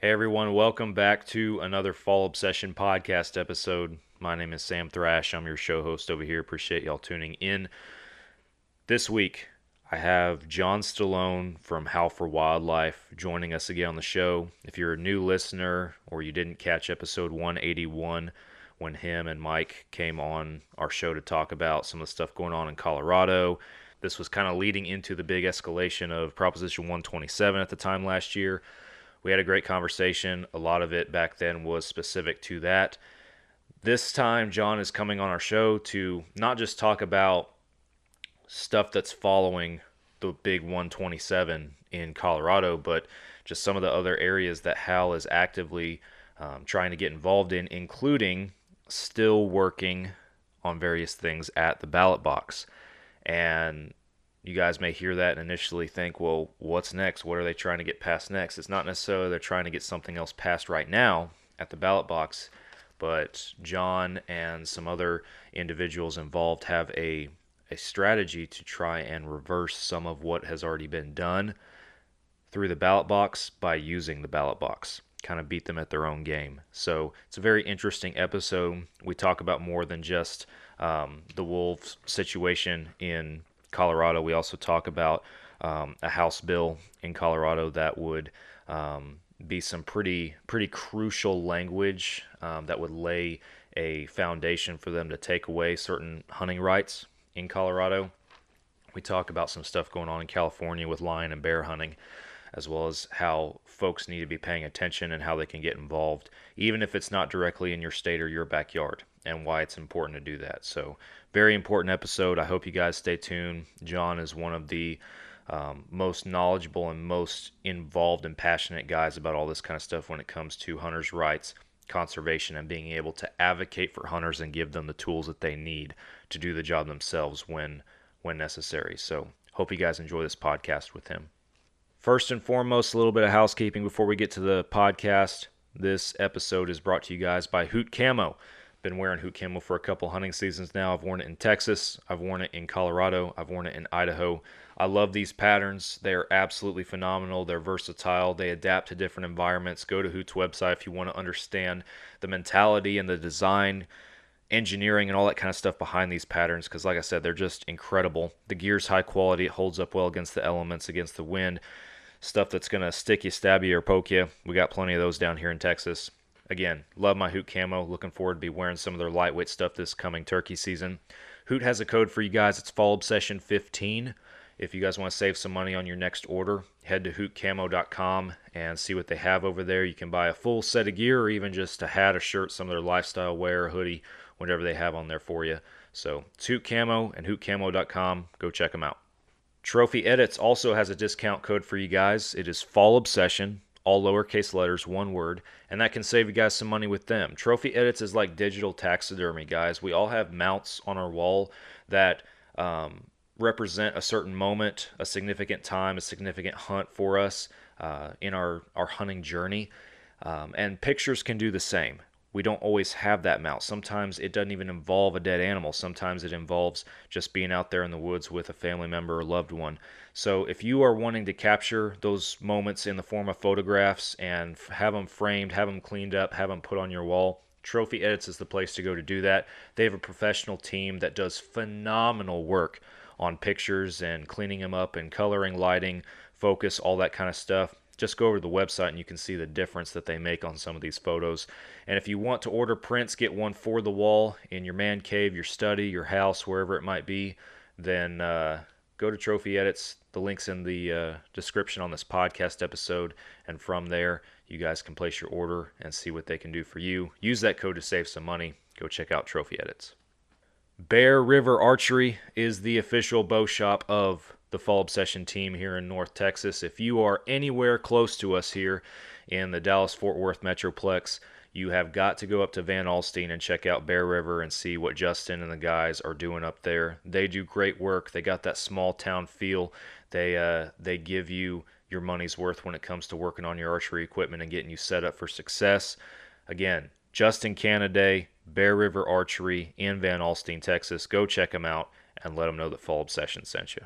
Hey everyone, welcome back to another Fall Obsession podcast episode. My name is Sam Thrash. I'm your show host over here. Appreciate y'all tuning in. This week, I have John Stallone from HOWL for Wildlife joining us again on the show. If you're a new listener or you didn't catch episode 181 when him and Mike came on our show to talk about some of the stuff going on in Colorado, this was kind of leading into the big escalation of Proposition 127 at the time last year. We had a great conversation. A lot of it back then was specific to that. This time, John is coming on our show to not just talk about stuff that's following the big 127 in Colorado, but just some of the other areas that HOWL is actively trying to get involved in, including still working on various things at the Ballot-Box. And you guys may hear that and initially think, well, what's next? What are they trying to get passed next? It's not necessarily they're trying to get something else passed right now at the Ballot-Box, but John and some other individuals involved have a strategy to try and reverse some of what has already been done through the Ballot-Box by using the Ballot-Box. Kind of beat them at their own game. So it's a very interesting episode. We talk about more than just the wolves situation in Colorado. We also talk about a House bill in Colorado that would be some pretty crucial language that would lay a foundation for them to take away certain hunting rights in Colorado. We talk about some stuff going on in California with lion and bear hunting, as well as how folks need to be paying attention and how they can get involved, even if it's not directly in your state or your backyard, and why it's important to do that. So, very important episode. I hope you guys stay tuned. John is one of the most knowledgeable and most involved and passionate guys about all this kind of stuff when it comes to hunters' rights, conservation, and being able to advocate for hunters and give them the tools that they need to do the job themselves when necessary. So, hope you guys enjoy this podcast with him. First and foremost, a little bit of housekeeping before we get to the podcast. This episode is brought to you guys by Hoot Camo. Been wearing Hoot Camo for a couple hunting seasons now. I've worn it in Texas. I've worn it in Colorado. I've worn it in Idaho. I love these patterns. They are absolutely phenomenal. They're versatile. They adapt to different environments. Go to Hoot's website if you want to understand the mentality and the design, engineering, and all that kind of stuff behind these patterns, because like I said, they're just incredible. The gear's high quality. It holds up well against the elements, against the wind. Stuff that's going to stick you, stab you, or poke you. We got plenty of those down here in Texas. Again, love my Hoot Camo. Looking forward to be wearing some of their lightweight stuff this coming turkey season. Hoot has a code for you guys. It's Fall Obsession 15. If you guys want to save some money on your next order, head to hootcamo.com and see what they have over there. You can buy a full set of gear or even just a hat, a shirt, some of their lifestyle wear, a hoodie, whatever they have on there for you. So it's Hoot Camo and hootcamo.com. Go check them out. Trophy Edits also has a discount code for you guys. It is Fall Obsession, all lowercase letters, one word, and that can save you guys some money with them. Trophy Edits is like digital taxidermy, guys. We all have mounts on our wall that represent a certain moment, a significant time, a significant hunt for us in our hunting journey, and pictures can do the same. We don't always have that mount. Sometimes it doesn't even involve a dead animal. Sometimes it involves just being out there in the woods with a family member or loved one. So if you are wanting to capture those moments in the form of photographs and have them framed, have them cleaned up, have them put on your wall, Trophy Edits is the place to go to do that. They have a professional team that does phenomenal work on pictures and cleaning them up and coloring, lighting, focus, all that kind of stuff. Just go over to the website and you can see the difference that they make on some of these photos. And if you want to order prints, get one for the wall in your man cave, your study, your house, wherever it might be, then go to Trophy Edits. The link's in the description on this podcast episode. And from there, you guys can place your order and see what they can do for you. Use that code to save some money. Go check out Trophy Edits. Bear River Archery is the official bow shop of the Fall Obsession team here in North Texas. If you are anywhere close to us here in the Dallas-Fort Worth Metroplex, you have got to go up to Van Alstyne and check out Bear River and see what Justin and the guys are doing up there. They do great work. They got that small town feel. They give you your money's worth when it comes to working on your archery equipment and getting you set up for success. Again, Justin Canaday, Bear River Archery in Van Alstyne, Texas. Go check them out and let them know that Fall Obsession sent you.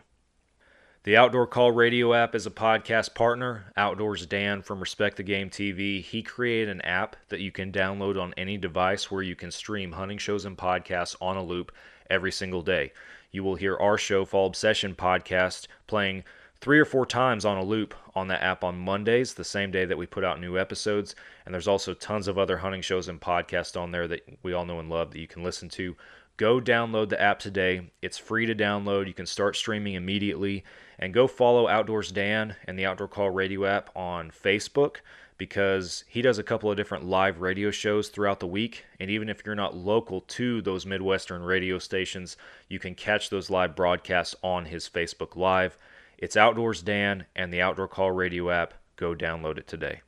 The Outdoor Call radio app is a podcast partner. Outdoors Dan from Respect the Game TV, he created an app that you can download on any device where you can stream hunting shows and podcasts on a loop every single day. You will hear our show, Fall Obsession Podcast, playing 3 or 4 times on a loop on that app on Mondays, the same day that we put out new episodes. And there's also tons of other hunting shows and podcasts on there that we all know and love that you can listen to. Go download the app today. It's free to download. You can start streaming immediately. And go follow Outdoors Dan and the Outdoor Call radio app on Facebook, because he does a couple of different live radio shows throughout the week. And even if you're not local to those Midwestern radio stations, you can catch those live broadcasts on his Facebook Live. It's Outdoors Dan and the Outdoor Call radio app. Go download it today.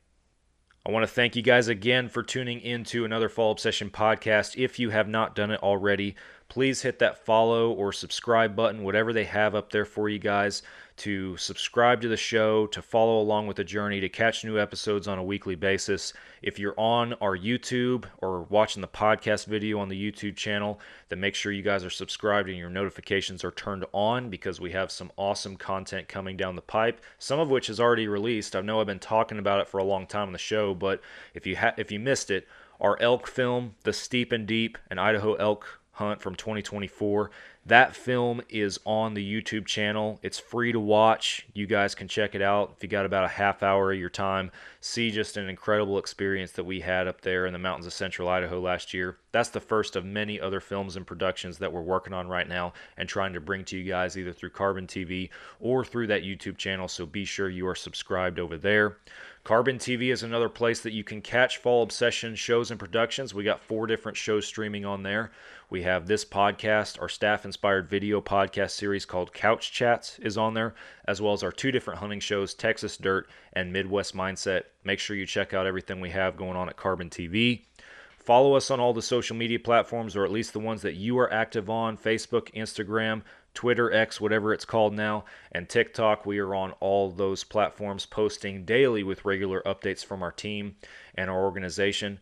I want to thank you guys again for tuning into another Fall Obsession podcast. If you have not done it already, please hit that follow or subscribe button, whatever they have up there for you guys, to subscribe to the show, to follow along with the journey, to catch new episodes on a weekly basis. If you're on our YouTube or watching the podcast video on the YouTube channel, then make sure you guys are subscribed and your notifications are turned on, because we have some awesome content coming down the pipe, some of which is already released. I know I've been talking about it for a long time on the show, but if you missed it, our elk film, The Steep and Deep, an Idaho elk hunt from 2024. That film is on the YouTube channel. It's free to watch. You guys can check it out if you got about a half hour of your time. See just an incredible experience that we had up there in the mountains of central Idaho last year. That's the first of many other films and productions that we're working on right now and trying to bring to you guys either through Carbon TV or through that YouTube channel, so be sure you are subscribed over there. Carbon TV is another place that you can catch Fall Obsession shows and productions. We got 4 different shows streaming on there. We have this podcast, our staff-inspired video podcast series called Couch Chats is on there, as well as our 2 different hunting shows, Texas Dirt and Midwest Mindset. Make sure you check out everything we have going on at Carbon TV. Follow us on all the social media platforms, or at least the ones that you are active on: Facebook, Instagram, Twitter, X, whatever it's called now, and TikTok. We are on all those platforms, posting daily with regular updates from our team and our organization.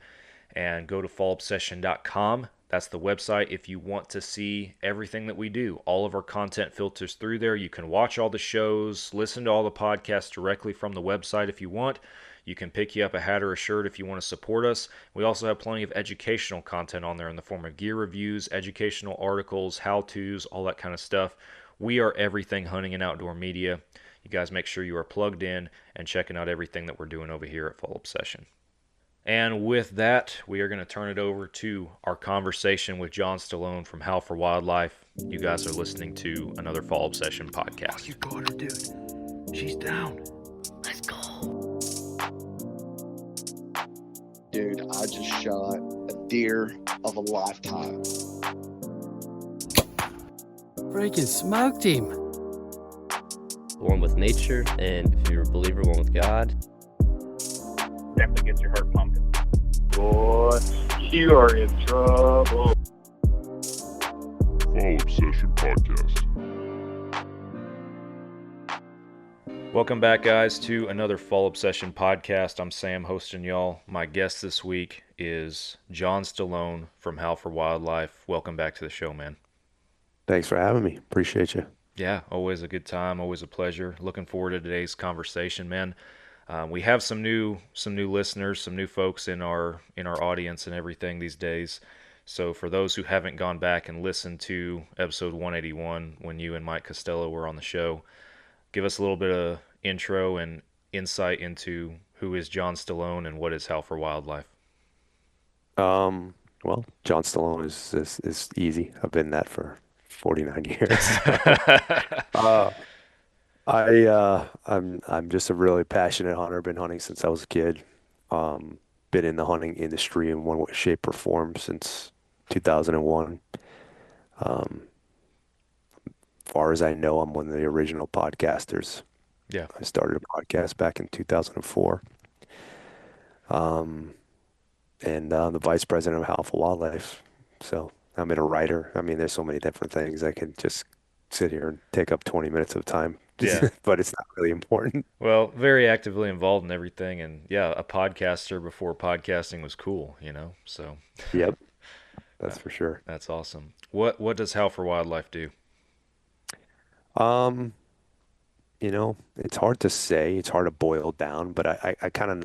And go to fallobsession.com. That's the website if you want to see everything that we do. All of our content filters through there. You can watch all the shows, listen to all the podcasts directly from the website if you want. You can pick you up a hat or a shirt if you want to support us. We also have plenty of educational content on there in the form of gear reviews, educational articles, how-tos, all that kind of stuff. We are everything hunting and outdoor media. You guys make sure you are plugged in and checking out everything that we're doing over here at Fall Obsession. And with that, we are going to turn it over to our conversation with John Stallone from HOWL for Wildlife. You guys are listening to another Fall Obsession podcast. Oh, you got her, dude. She's down. Let's go. Dude, I just shot a deer of a lifetime. Freaking smoked him. One with nature, and if you're a believer, one with God. Definitely gets your heart pumping. Boy, you are in trouble. Fall Obsession Podcast. Welcome back, guys, to another Fall Obsession podcast. I'm Sam, hosting y'all. My guest this week is John Stallone from HOWL for Wildlife. Welcome back to the show, man. Thanks for having me. Appreciate you. Yeah, always a good time, always a pleasure. Looking forward to today's conversation, man. We have some new listeners, some new folks in our audience and everything these days. So for those who haven't gone back and listened to episode 181 when you and Mike Costello were on the show, give us a little bit of intro and insight into who is John Stallone and what is HOWL for Wildlife. Well, John Stallone is easy. I've been that for 49 years. I'm just a really passionate hunter. Been hunting since I was a kid. Been in the hunting industry in one way, shape, or form since 2001. Far as I know, I'm one of the original podcasters. Yeah. I started a podcast back in 2004. And I'm the Vice President of HOWL for Wildlife. So I'm a writer. I mean, there's so many different things. I could just sit here and take up 20 minutes of time. Yeah. But it's not really important. Well, very actively involved in everything. And yeah, a podcaster before podcasting was cool, so. Yep. That's for sure. That's awesome. What does HOWL for Wildlife do? It's hard to say. It's hard to boil down, but I kind of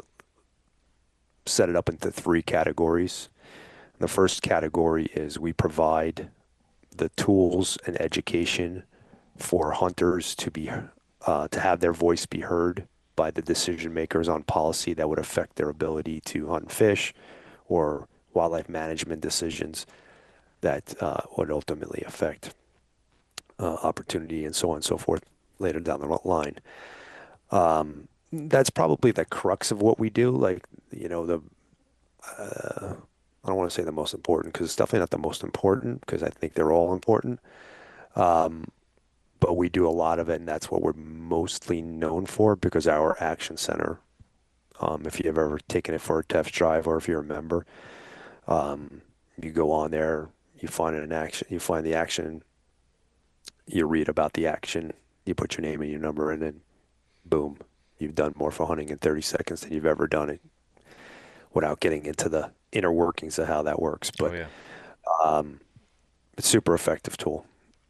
set it up into three categories. The first category is we provide the tools and education for hunters to have their voice be heard by the decision makers on policy that would affect their ability to hunt and fish, or wildlife management decisions that would ultimately affect opportunity and so on and so forth later down the line. That's probably the crux of what we do. Like, I don't want to say the most important because it's definitely not the most important because I think they're all important. Um, but we do a lot of it, and that's what we're mostly known for because our action center, if you've ever taken it for a test drive or if you're a member, you go on there, you find you find the action, you read about the action, you put your name and your number in, and boom, you've done more for hunting in 30 seconds than you've ever done it without getting into the inner workings of how that works. Oh But yeah. it's a super effective tool.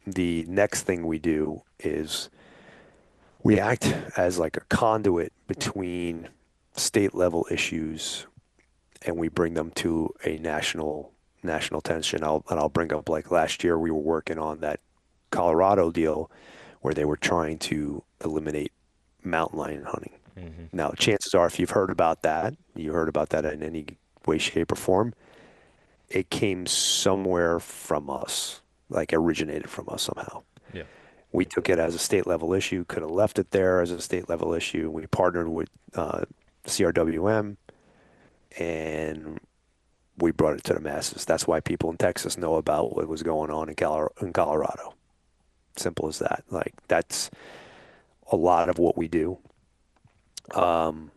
The next thing we do is we act as like a conduit between state level issues and we bring them to a national tension. I'll bring up like last year we were working on that Colorado deal where they were trying to eliminate mountain lion hunting. Hmm. Now, chances are, if you've heard about that, you heard about that in any way, shape, or form, it came somewhere from us, like originated from us somehow. Yeah. We took it as a state level issue, could have left it there as a state level issue. We partnered with CRWM and we brought it to the masses. That's why people in Texas know about what was going on in Colorado. Simple as that. Like, that's a lot of what we do. Um,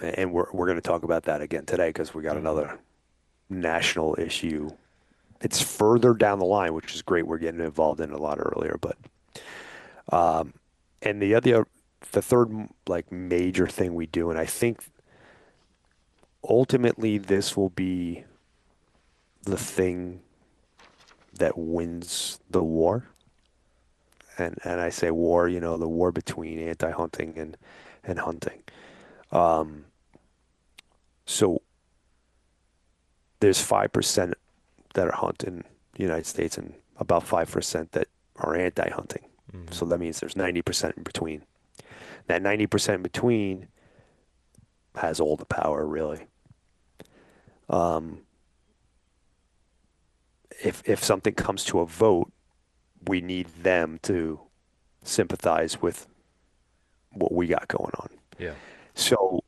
and we're going to talk about that again today because we got Hmm. another national issue. It's further down the line, which is great. We're getting involved in it a lot earlier, but um, and the third like major thing we do, and I think ultimately this will be the thing that wins the war. And I say war, the war between anti-hunting and hunting. Um, so there's 5% that are hunting in the United States and about 5% that are anti-hunting. Hmm. So that means there's 90% in between. That 90% in between has all the power, really. Um, if something comes to a vote, we need them to sympathize with what we got going on. Yeah. So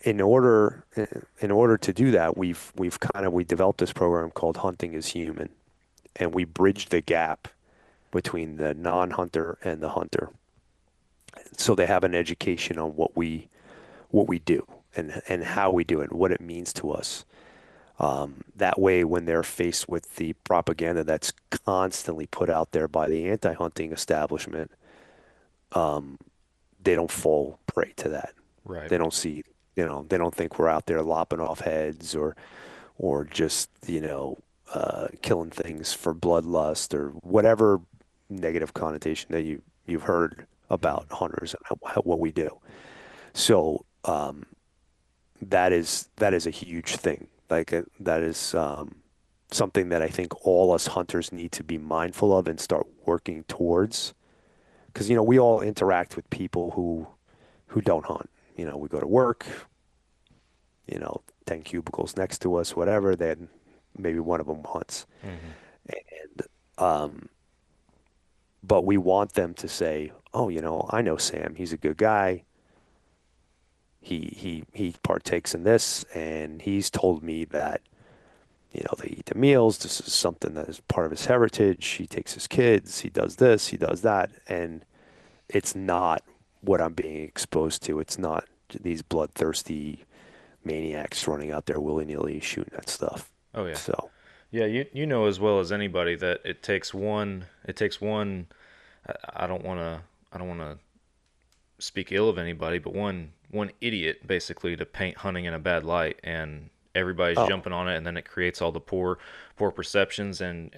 in order to do that, we developed this program called Hunting is Human, and we bridge the gap between the non-hunter and the hunter. So they have an education on what we do and how we do it, what it means to us. That way, when they're faced with the propaganda that's constantly put out there by the anti-hunting establishment, um, they don't fall prey to that. Right. They don't see, they don't think we're out there lopping off heads or just, killing things for bloodlust or whatever negative connotation that you've heard about hunters and what we do. So that is a huge thing. Like that is something that I think all us hunters need to be mindful of and start working towards. Because we all interact with people who don't hunt. We go to work. 10 cubicles next to us, whatever. Then maybe one of them hunts, Hmm. and but we want them to say, "Oh, I know Sam. He's a good guy. He partakes in this, and he's told me that they eat the meals. This is something that is part of his heritage. He takes his kids. He does this. He does that, and it's not what I'm being exposed to. It's not these bloodthirsty maniacs running out there willy-nilly shooting at stuff." Oh yeah. So, Yeah, you know as well as anybody that it takes one. I don't want to speak ill of anybody, but one idiot basically to paint hunting in a bad light, and everybody's Oh, jumping on it, and then it creates all the poor perceptions. And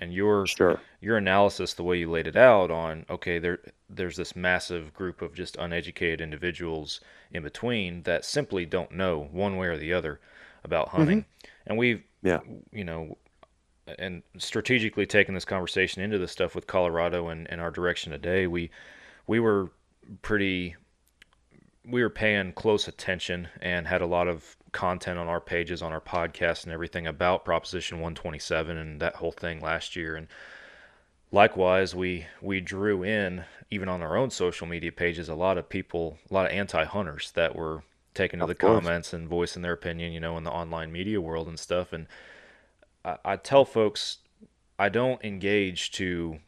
sure. your analysis, the way you laid it out on, okay, there's this massive group of just uneducated individuals in between that simply don't know one way or the other about Hmm. hunting. And we've, Yeah. you know, and strategically taking this conversation into the stuff with Colorado and our direction today, we were pretty we were paying close attention and had a lot of content on our pages, on our podcast and everything about Proposition 127 and that whole thing last year. And likewise, we drew in, even on our own social media pages, a lot of people, a lot of anti-hunters that were taking to the Of course. comments and voicing their opinion, in the online media world and stuff. And I tell folks I don't engage to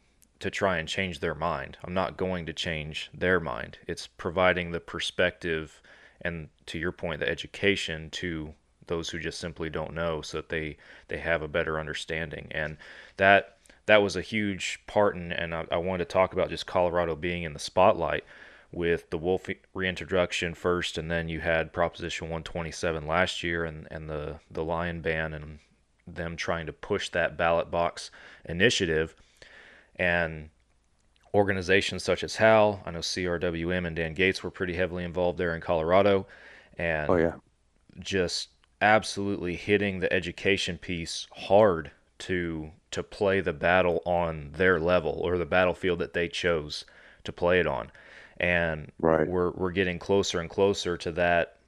try and change their mind. I'm not going to change their mind. It's providing the perspective and, to your point, the education to those who just simply don't know, so that they have a better understanding. And that was a huge part and I wanted to talk about just Colorado being in the spotlight with the wolf reintroduction first, and then you had Proposition 127 last year, and the lion ban, and them trying to push that ballot box initiative. And organizations such as HOWL, I know CRWM and Dan Gates were pretty heavily involved there in Colorado, Oh and yeah. just absolutely hitting the education piece hard to play the battle on their level, or the battlefield that they chose to play it on. And Right. we're getting closer and closer to that.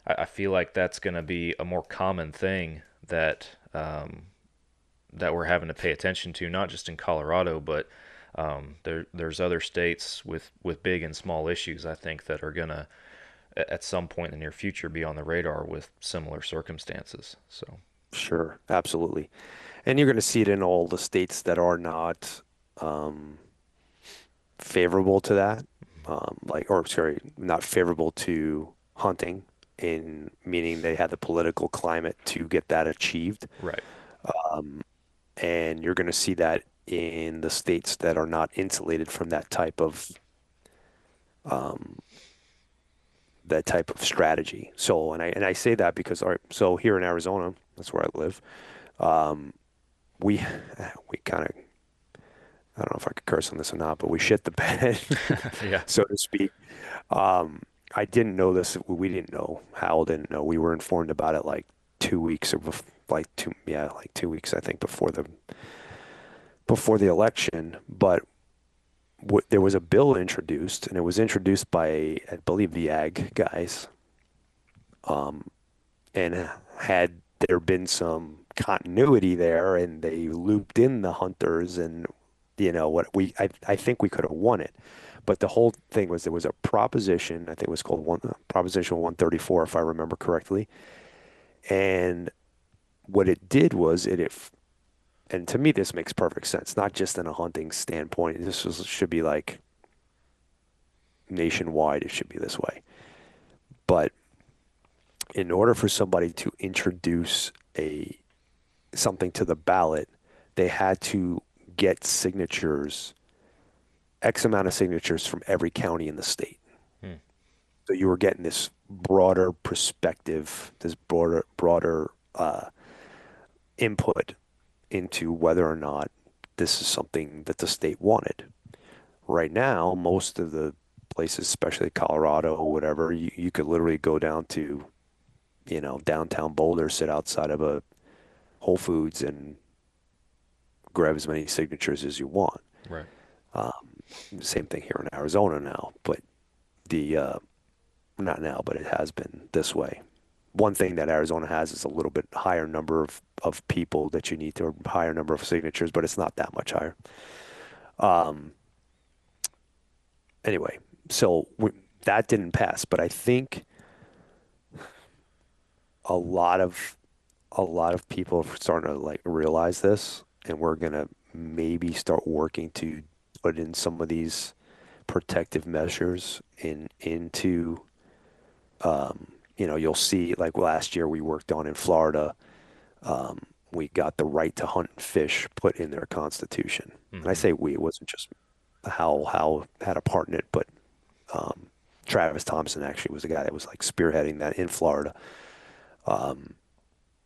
I feel like that's going to be a more common thing that that we're having to pay attention to, not just in Colorado, but there's other states with big and small issues, I think, that are gonna at some point in the near future be on the radar with similar circumstances. So Sure. Absolutely. And you're going to see it in all the states that are not um, favorable to that, or sorry, not favorable to hunting, in meaning they have the political climate to get that achieved. right, And you're going to see that in the states that are not insulated from um, that type of strategy. So, and I say that because, all right, so here in Arizona, that's where I live. Um, we we kind of, I don't know if I could curse on this or not, but we shit the bed, yeah, so to speak. Um, I didn't know this. We didn't know. Hal didn't know. We were informed about it like 2 weeks or like 2 weeks, I think, before the election. But there was a bill introduced, and it was introduced by, I believe, the ag guys. And had there been some continuity there, and they looped in the hunters, and I think we could have won it. But the whole thing was, there was a proposition, I think it was called Proposition 134, if I remember correctly. And what it did was and to me, this makes perfect sense, not just in a hunting standpoint. Should be like nationwide, it should be this way. But in order for somebody to introduce something to the ballot, they had to get signatures, X amount of signatures from every county in the state. hmm. So you were getting this broader perspective, this broader input into whether or not this is something that the state wanted. Right now, most of the places, especially Colorado or whatever, you could literally go down to, downtown Boulder, sit outside of a Whole Foods and grab as many signatures as you want. Right, Same thing here in Arizona now, but not now, but it has been this way. One thing that Arizona has is a little bit higher number of people that you need, to a higher number of signatures, but it's not that much higher. Um, anyway, so that didn't pass, but I think a lot of people are starting to like realize this, and we're gonna maybe start working to put in some of these protective measures into you'll see, like last year we worked on in Florida, we got the right to hunt and fish put in their constitution. And I hmm, say we, it wasn't just Hal had a part in it, but Travis Thompson actually was the guy that was like spearheading that in Florida.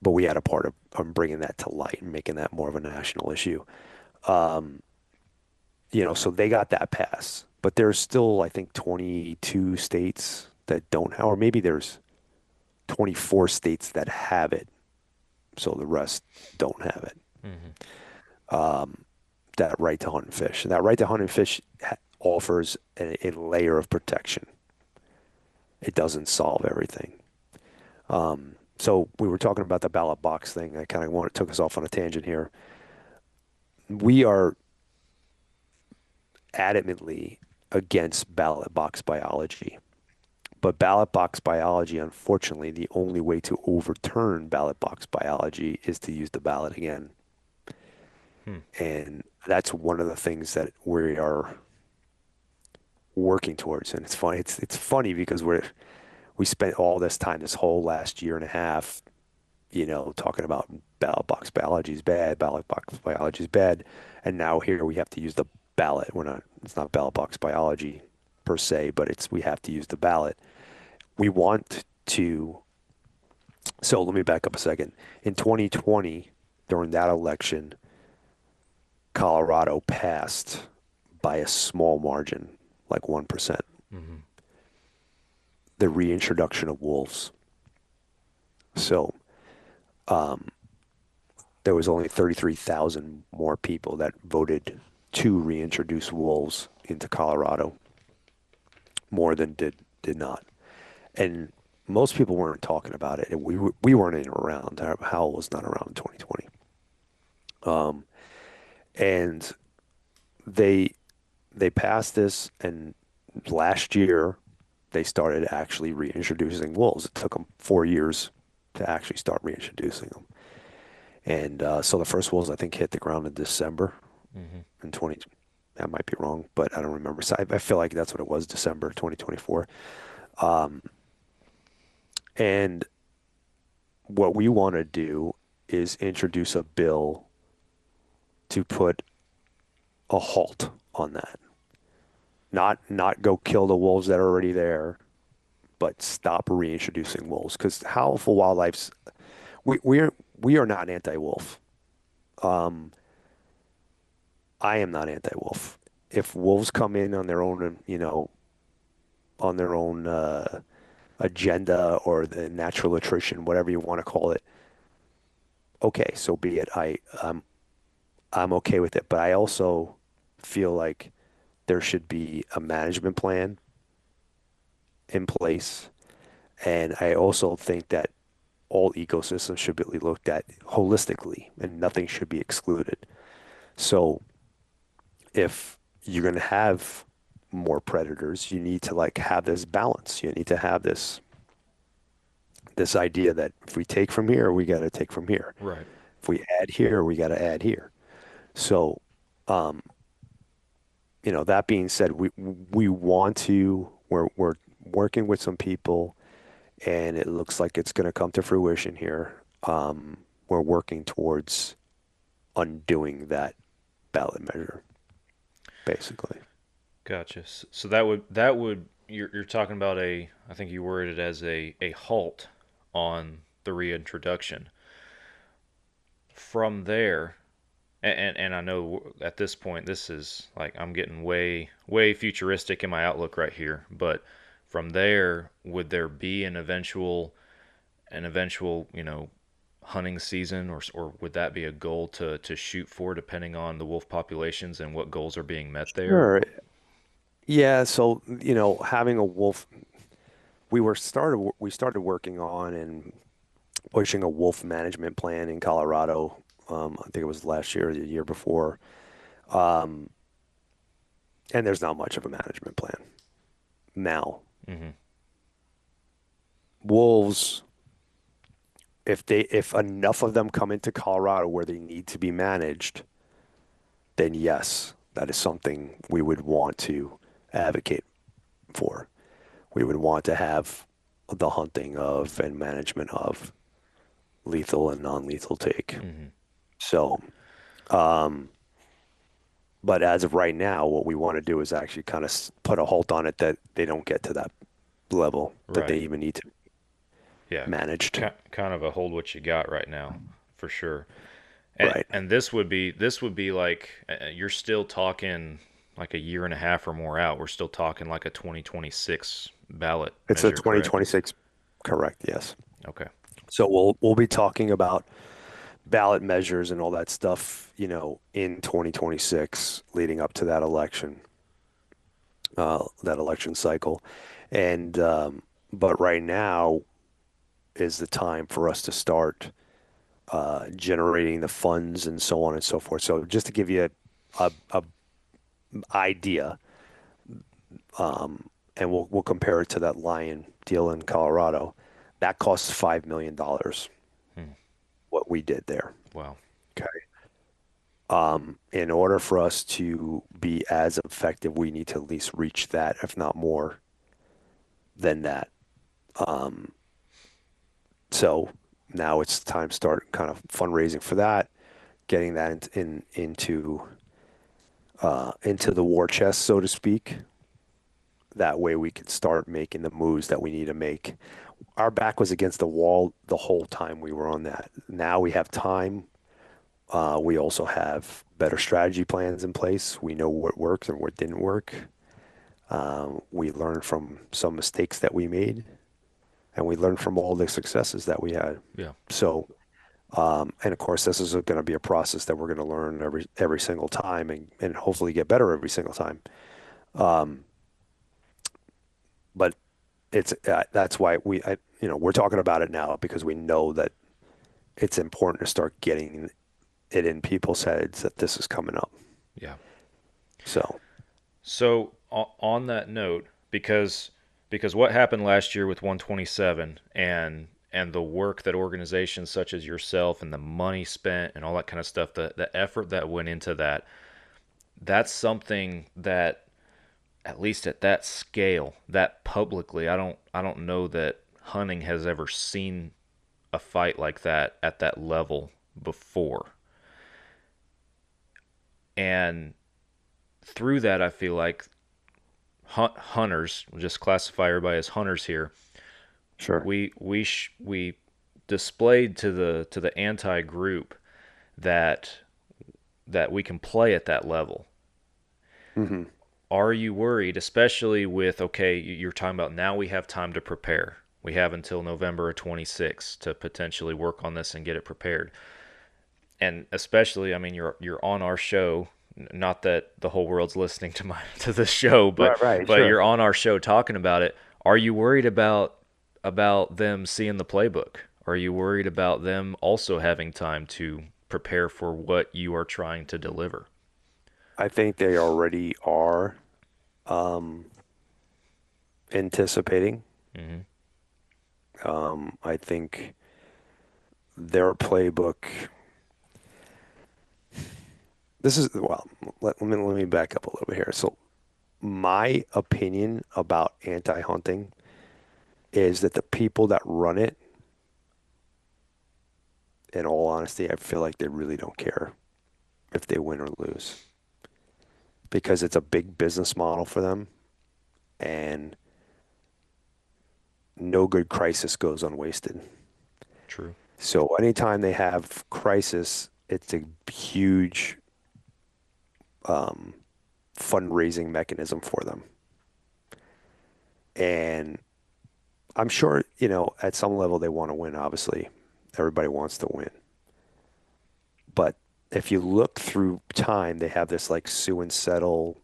but we had a part of bringing that to light and making that more of a national issue. Um, so they got that pass, but there's still, I think, 22 states that don't have, or maybe there's 24 states that have it, so the rest don't have it. That right to hunt and fish. And that right to hunt and fish offers a layer of protection. It doesn't solve everything. So we were talking about the ballot box thing. I kind of took us off on a tangent here. We are adamantly against ballot box biology. But ballot box biology, unfortunately, the only way to overturn ballot box biology is to use the ballot again. And that's one of the things that we are working towards. And it's funny. It's funny because we spent all this time, this whole last year and a half, talking about ballot box biology is bad, ballot box biology is bad. And now here we have to use the ballot. It's not ballot box biology per se, but we have to use the ballot. We want to, so let me back up a second. In 2020, during that election, Colorado passed by a small margin, like 1%, the reintroduction of wolves. So there was only 33,000 more people that voted to reintroduce wolves into Colorado, more than did not. And most people weren't talking about it. And we weren't even around. Howell was not around in 2020. And they passed this, and last year they started actually reintroducing wolves. It took them 4 years to actually start reintroducing them. And so the first wolves, I think, hit the ground in December in 20. I might be wrong, but I don't remember. So I feel like that's what it was, December 2024. And what we want to do is introduce a bill to put a halt on that. Not go kill the wolves that are already there, but stop reintroducing wolves. Because Howlful Wildlife's, we are not anti-wolf. I am not anti-wolf. If wolves come in on their own, on their own agenda, or the natural attrition, whatever you want to call it, okay, so be it. I'm okay with it, but I also feel like there should be a management plan in place, and I also think that all ecosystems should be looked at holistically, and nothing should be excluded. So if you're going to have more predators, you need to have this balance. You need to have this idea that if we take from here, we got to take from here. Right. If we add here, we got to add here. So, that being said, we're working with some people, and it looks like it's going to come to fruition here. We're working towards undoing that ballot measure, basically. Gotcha. So that would you're talking about I think you worded it as a halt on the reintroduction. From there, and I know at this point this is I'm getting way futuristic in my outlook right here, but from there, would there be an eventual hunting season, or would that be a goal to shoot for, depending on the wolf populations and what goals are being met there? Sure. Yeah, so having a wolf, we started working on and pushing a wolf management plan in Colorado. I think it was last year or the year before. And there's not much of a management plan now. Wolves, if enough of them come into Colorado where they need to be managed, then yes, that is something we would want to advocate for. We would want to have the hunting of and management of lethal and non-lethal take. So, but as of right now, what we want to do is actually kind of put a halt on it, that they don't get to that level that they even need to. Yeah, managed. kind of a hold what you got right now, for sure. And Right. and this would be like you're still talking like a year and a half or more out. We're still talking like a 2026 ballot It's a measure, correct? 2026, correct, yes. Okay. So we'll be talking about ballot measures and all that stuff, in 2026 leading up to that election cycle. And but right now is the time for us to start generating the funds and so on and so forth. So just to give you a idea, and we'll compare it to that lion deal in Colorado. That costs $5 million. Hmm. What we did there. Wow. Okay. In order for us to be as effective, we need to at least reach that, if not more than that. So now it's time to start kind of fundraising for that, getting that into the war chest, so to speak. That way we can start making the moves that we need to make. Our back was against the wall the whole time we were on that. Now we have time. We also have better strategy plans in place. We know what works and what didn't work. We learned from some mistakes that we made, and we learned from all the successes that we had. Yeah. So, and of course, this is going to be a process that we're going to learn every single time, and hopefully get better every single time. But that's why we're talking about it now, because we know that it's important to start getting it in people's heads that this is coming up. Yeah. So On that note, because what happened last year with 127 and the work that organizations such as yourself and the money spent and all that kind of stuff, the effort that went into that, that's something that, at least at that scale, that publicly, I don't know that hunting has ever seen a fight like that at that level before. And through that, I feel like hunters, we'll just classify everybody as hunters here. sure. We displayed to the anti group that we can play at that level. Hmm. Are you worried, especially with, okay, you're talking about now we have time to prepare. We have until November of 26 to potentially work on this and get it prepared. And especially, I mean, you're on our show. Not that the whole world's listening to this show, but Right, but sure. you're on our show talking about it. Are you worried about them seeing the playbook? Are you worried about them also having time to prepare for what you are trying to deliver? I think they already are anticipating. Hmm. I think their playbook. Let me back up a little bit here. So my opinion about anti-hunting is that the people that run it, in all honesty, I feel like they really don't care if they win or lose, because it's a big business model for them, and no good crisis goes unwasted. True. So anytime they have crisis, it's a huge fundraising mechanism for them. And I'm sure, at some level they want to win, obviously. Everybody wants to win. But if you look through time, they have this like sue and settle,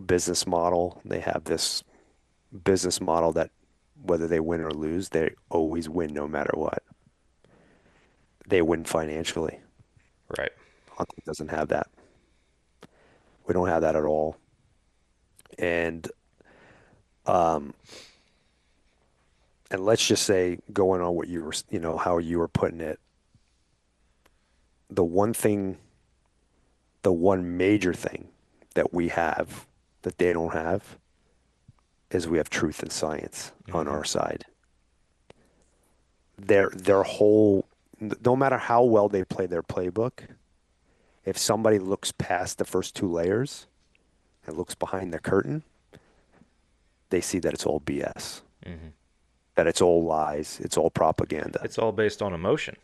business model. They have this business model that whether they win or lose, they always win no matter what. They win financially. Right. Hunting doesn't have that. We don't have that at all. And um, and let's just say, going on what you were, how you were putting it, the one major thing that we have that they don't have is we have truth and science on our side. Their whole, no matter how well they play their playbook, if somebody looks past the first two layers and looks behind the curtain, they see that it's all BS. Hmm. that it's all lies, it's all propaganda. It's all based on emotion.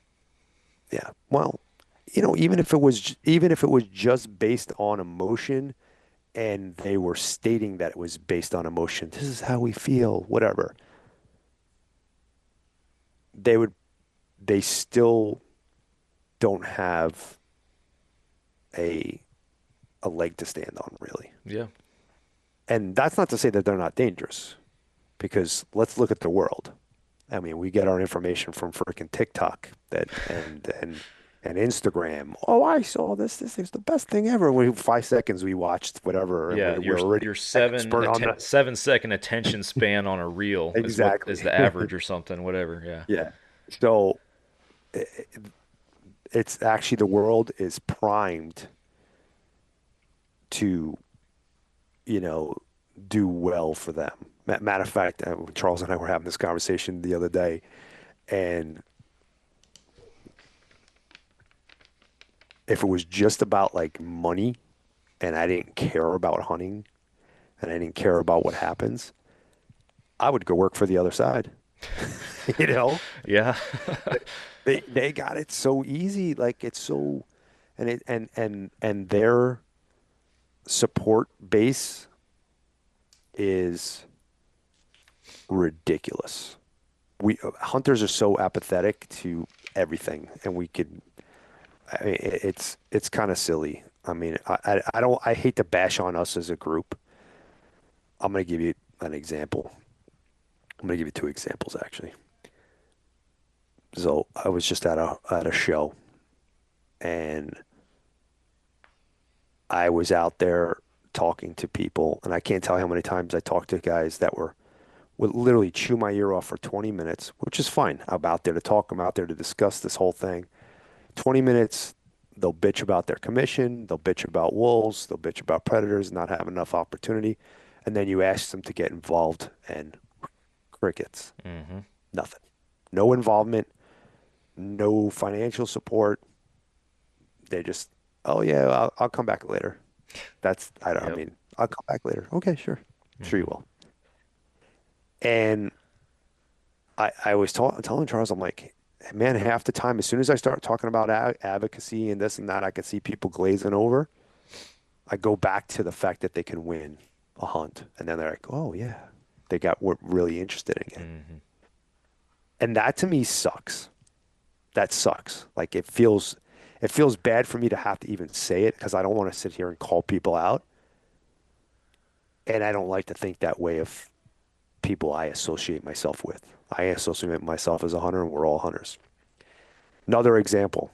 Yeah. Well, even if it was just based on emotion and they were stating that it was based on emotion, this is how we feel, whatever. They still don't have a leg to stand on, really. Yeah. And that's not to say that they're not dangerous, because let's look at the world. I mean, we get our information from freaking TikTok and Instagram. Oh, I saw this. This is the best thing ever. 5 seconds we watched whatever. Yeah, and we're already your expert on the 7 second attention span on a reel exactly is the average or something, whatever. Yeah. Yeah. So it's actually, the world is primed to, do well for them. Matter of fact, Charles and I were having this conversation the other day, and if it was just about like money and I didn't care about hunting and I didn't care about what happens, I would go work for the other side. Yeah. They got it so easy, like it's so, and their support base is ridiculous. Hunters are so apathetic to everything, and it's kind of silly. I mean, I hate to bash on us as a group. I'm going to give you an example. I'm going to give you two examples, actually. So I was just at a show, and I was out there talking to people, and I can't tell you how many times I talked to guys that would literally chew my ear off for 20 minutes, which is fine. I'm out there to talk. I'm out there to discuss this whole thing. 20 minutes, they'll bitch about their commission. They'll bitch about wolves. They'll bitch about predators, not having enough opportunity. And then you ask them to get involved, and crickets. Mm-hmm. Nothing. No involvement. No financial support. They just, oh yeah, I'll come back later. I mean, I'll come back later. Okay, sure. Sure you will. And I was telling Charles, I'm like, man, half the time, as soon as I start talking about advocacy and this and that, I can see people glazing over. I go back to the fact that they can win a hunt. And then they're like, oh yeah, we're really interested in it. Mm-hmm. And that to me sucks. That sucks. Like it feels bad for me to have to even say it, because I don't want to sit here and call people out. And I don't like to think that way of people I associate myself with. I associate myself as a hunter, and we're all hunters. Another example,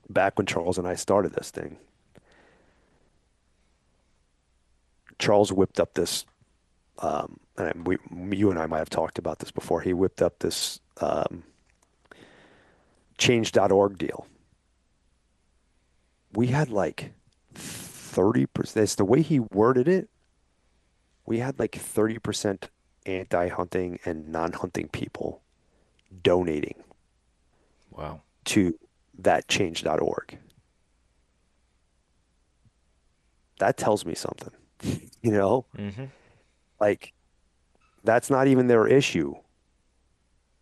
back when Charles and I started this thing, Charles whipped up this, you and I might have talked about this before. He whipped up this change.org deal. We had like 30%, it's the way he worded it, we had like 30% anti-hunting and non-hunting people donating Wow. to that change.org. That tells me something, Mm-hmm. like that's not even their issue,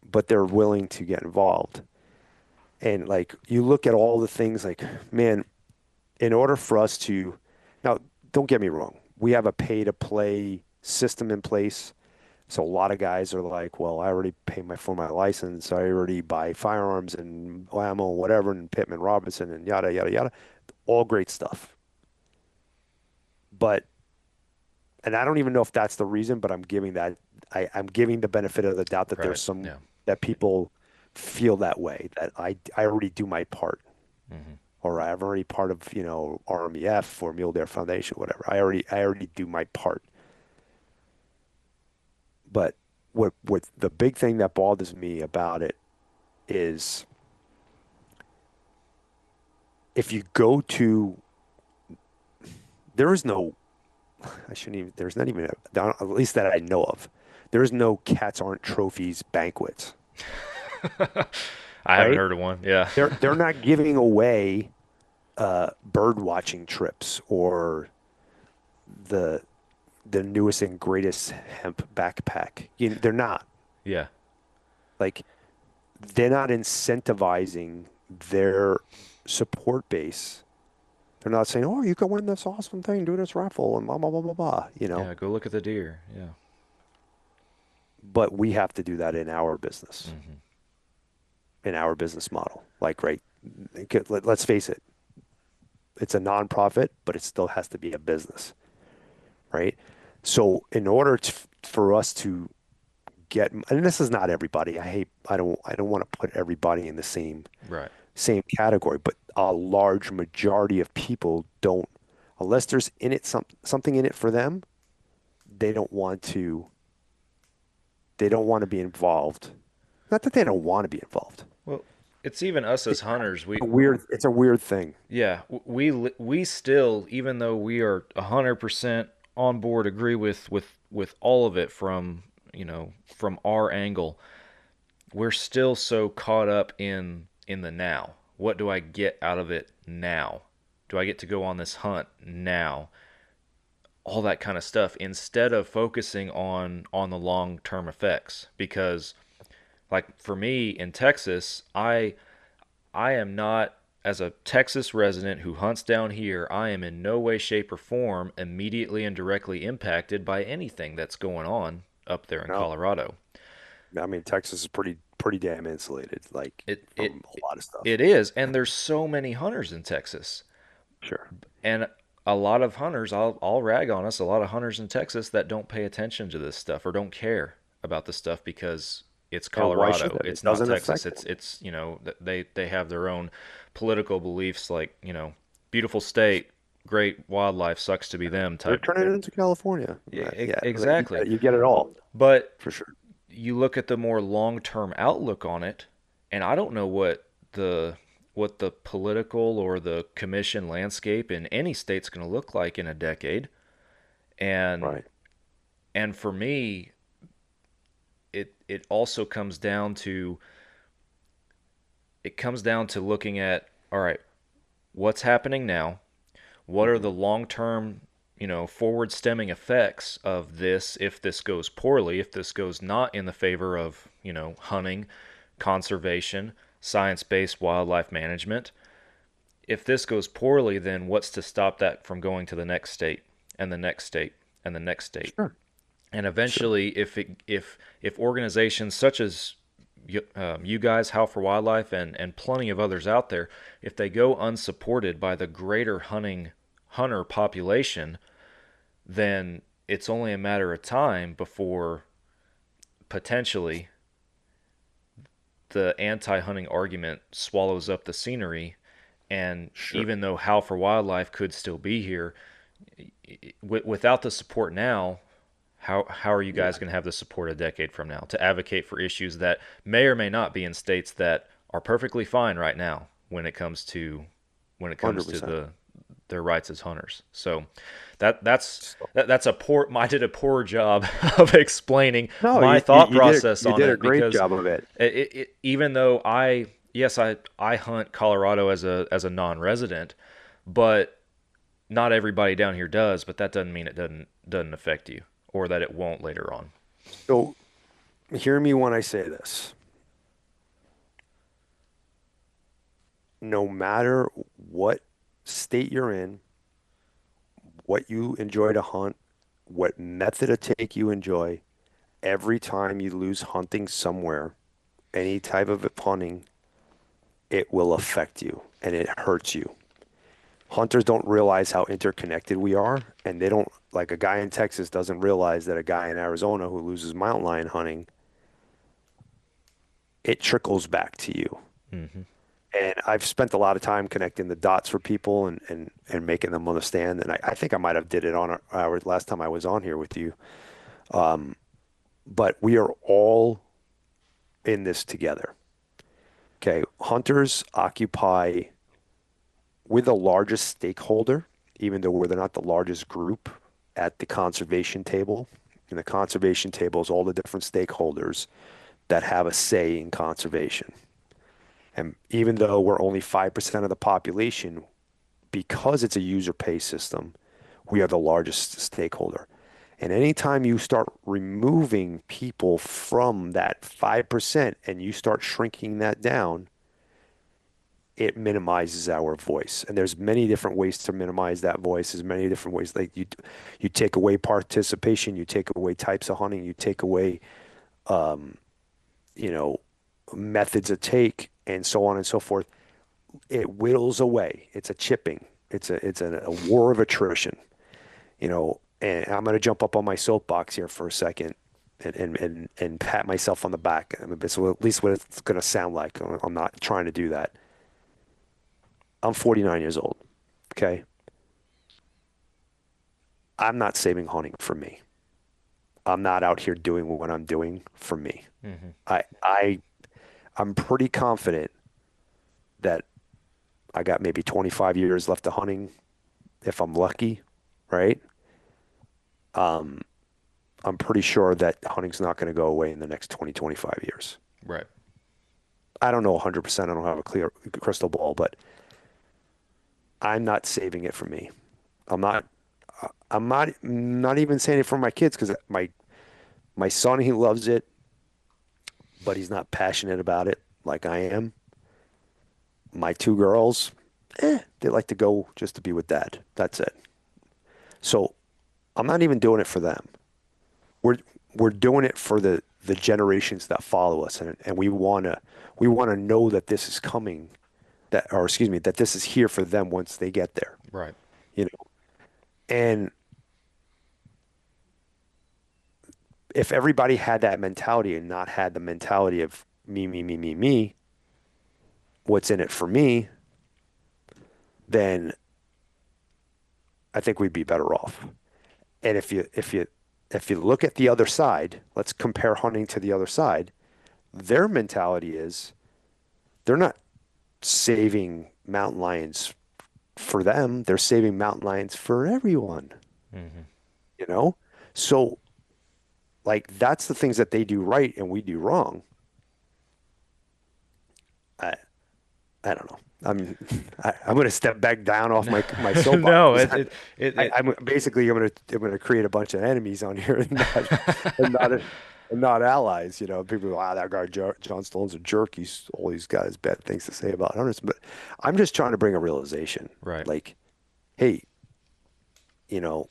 but they're willing to get involved. And like, you look at all the things, like, man, in order for us to, now, don't get me wrong, we have a pay to play system in place. So a lot of guys are like, well, I already pay for my license. I already buy firearms and ammo, whatever, and Pittman Robinson and yada, yada, yada. All great stuff. But, and I don't even know if that's the reason, but I'm giving the benefit of the doubt that there's some, that people feel that way, that I already do my part. Mm-hmm. Or I'm already part of, RMEF or Mule Deer Foundation, whatever. I already do my part. But what the big thing that bothers me about it is, if you go to, there's not even, at least that I know of, there's no Cats Aren't Trophies banquets. I haven't heard of one. Yeah. They're not giving away bird watching trips or the newest and greatest hemp backpack. They're not. Yeah. Like they're not incentivizing their support base. They're not saying, "Oh, you can win this awesome thing, do this raffle, and blah blah blah blah blah." Yeah, go look at the deer. Yeah. But we have to do that in our business, Hmm. in our business model. Like, right? Let's face it. It's a nonprofit, but it still has to be a business, right? So, in order for us to get, and this is not everybody. I don't want to put everybody in the Right. same category, but a large majority of people don't, unless there's in it something in it for them, they don't want to be involved. Not that they don't want to be involved. Well, it's even us as hunters. It's a weird thing. Yeah, we still, even though we are 100% on board, agree with all of it from, from our angle, we're still so caught up in the now. What do I get out of it now? Do I get to go on this hunt now? All that kind of stuff, instead of focusing on the long-term effects. Because like for me in Texas, I am not, as a Texas resident who hunts down here, I am in no way, shape, or form immediately and directly impacted by anything that's going on up there in No, Colorado. I mean Texas is pretty damn insulated, like It it from a lot of stuff. it is, and there's so many hunters in Texas, Sure. and a lot of hunters, I'll rag on us, a lot of hunters in Texas that don't pay attention to this stuff or don't care about this stuff because it's And why should Colorado. it? It It's not doesn't Texas. affect It's they have their own political beliefs, like, beautiful state, great wildlife, sucks to be them They're type. turning it into California. Yeah, Yeah, like, exactly. you get it all But for sure. you look at the more long-term outlook on it, and I don't know what the political or the commission landscape in any state's going to look like in a decade. And Right. and for me, it also comes down to looking at, all right, what's happening now? What are the long-term, forward stemming effects of this if this goes poorly, if this goes not in the favor of, hunting, conservation, science-based wildlife management? If this goes poorly, then what's to stop that from going to the next state and the next state and the next state? Sure. And Sure. eventually, if organizations such as you guys, Howl for Wildlife, and plenty of others out there, if they go unsupported by the greater hunter population, then it's only a matter of time before potentially the anti-hunting argument swallows up the scenery. And Sure. even though Howl for Wildlife could still be here, without the support now, how are you guys going to have the support a decade from now to advocate for issues that may or may not be in states that are perfectly fine right now when it comes to 100%. their rights as hunters? So that's a poor I did a poor job of explaining No, my thought process you on did a it, great because job of it. even though I hunt Colorado as a non-resident, but not everybody down here does. But that doesn't mean it doesn't affect you, or that it won't later on. So hear me when I say this. No matter what state you're in, what you enjoy to hunt, what method of take you enjoy, every time you lose hunting somewhere, any type of hunting, it will affect you and it hurts you. Hunters don't realize how interconnected we are, and they don't, like a guy in Texas doesn't realize that a guy in Arizona who loses mountain lion hunting, it trickles back to you. Mm-hmm. And I've spent a lot of time connecting the dots for people and making them understand. And I think I might have did it on our last time I was on here with you. But we are all in this together. Okay. Hunters occupy, we're the largest stakeholder, even though we're not the largest group at the conservation table. And the conservation table is all the different stakeholders that have a say in conservation. And even though we're only 5% of the population, because it's a user pay system, we are the largest stakeholder. And anytime you start removing people from that 5% and you start shrinking that down, it minimizes our voice. And there's many different ways to minimize that voice. There's many different ways. Like you take away participation, you take away types of hunting, you take away, um, you know, methods of take, and so on and so forth. It whittles away. It's a chipping. It's a war of attrition, you know. And I'm going to jump up on my soapbox here for a second and pat myself on the back. I mean, it's at least what it's going to sound like. I'm not trying to do that. I'm 49 years old. Okay. I'm not saving hunting for me. I'm not out here doing what I'm doing for me. Mm-hmm. I'm pretty confident that I got maybe 25 years left of hunting if I'm lucky, right? I'm pretty sure that hunting's not going to go away in the next 20, 25 years. Right. I don't know 100%. I don't have a clear crystal ball, but I'm not saving it for me. I'm not even saying it for my kids because my son, he loves it, but he's not passionate about it like I am. My two girls, they like to go just to be with dad. That's it. So I'm not even doing it for them. We're doing it for the generations that follow us, and we wanna know that this is coming, that this is here for them once they get there. Right. You know, and if everybody had that mentality and not had the mentality of me, me, me, me, me, what's in it for me, then I think we'd be better off. And if you look at the other side, let's compare hunting to the other side. Their mentality is they're not saving mountain lions for them. They're saving mountain lions for everyone. Mm-hmm. You know? So like that's the things that they do right and we do wrong. I don't know. I'm going to step back down off my soapbox. No, I'm basically I'm going to create a bunch of enemies on here and not allies. You know, people go, wow, that guy John Stallone's a jerk. He's always got his bad things to say about hunters. But I'm just trying to bring a realization. Right. Like, hey, you know,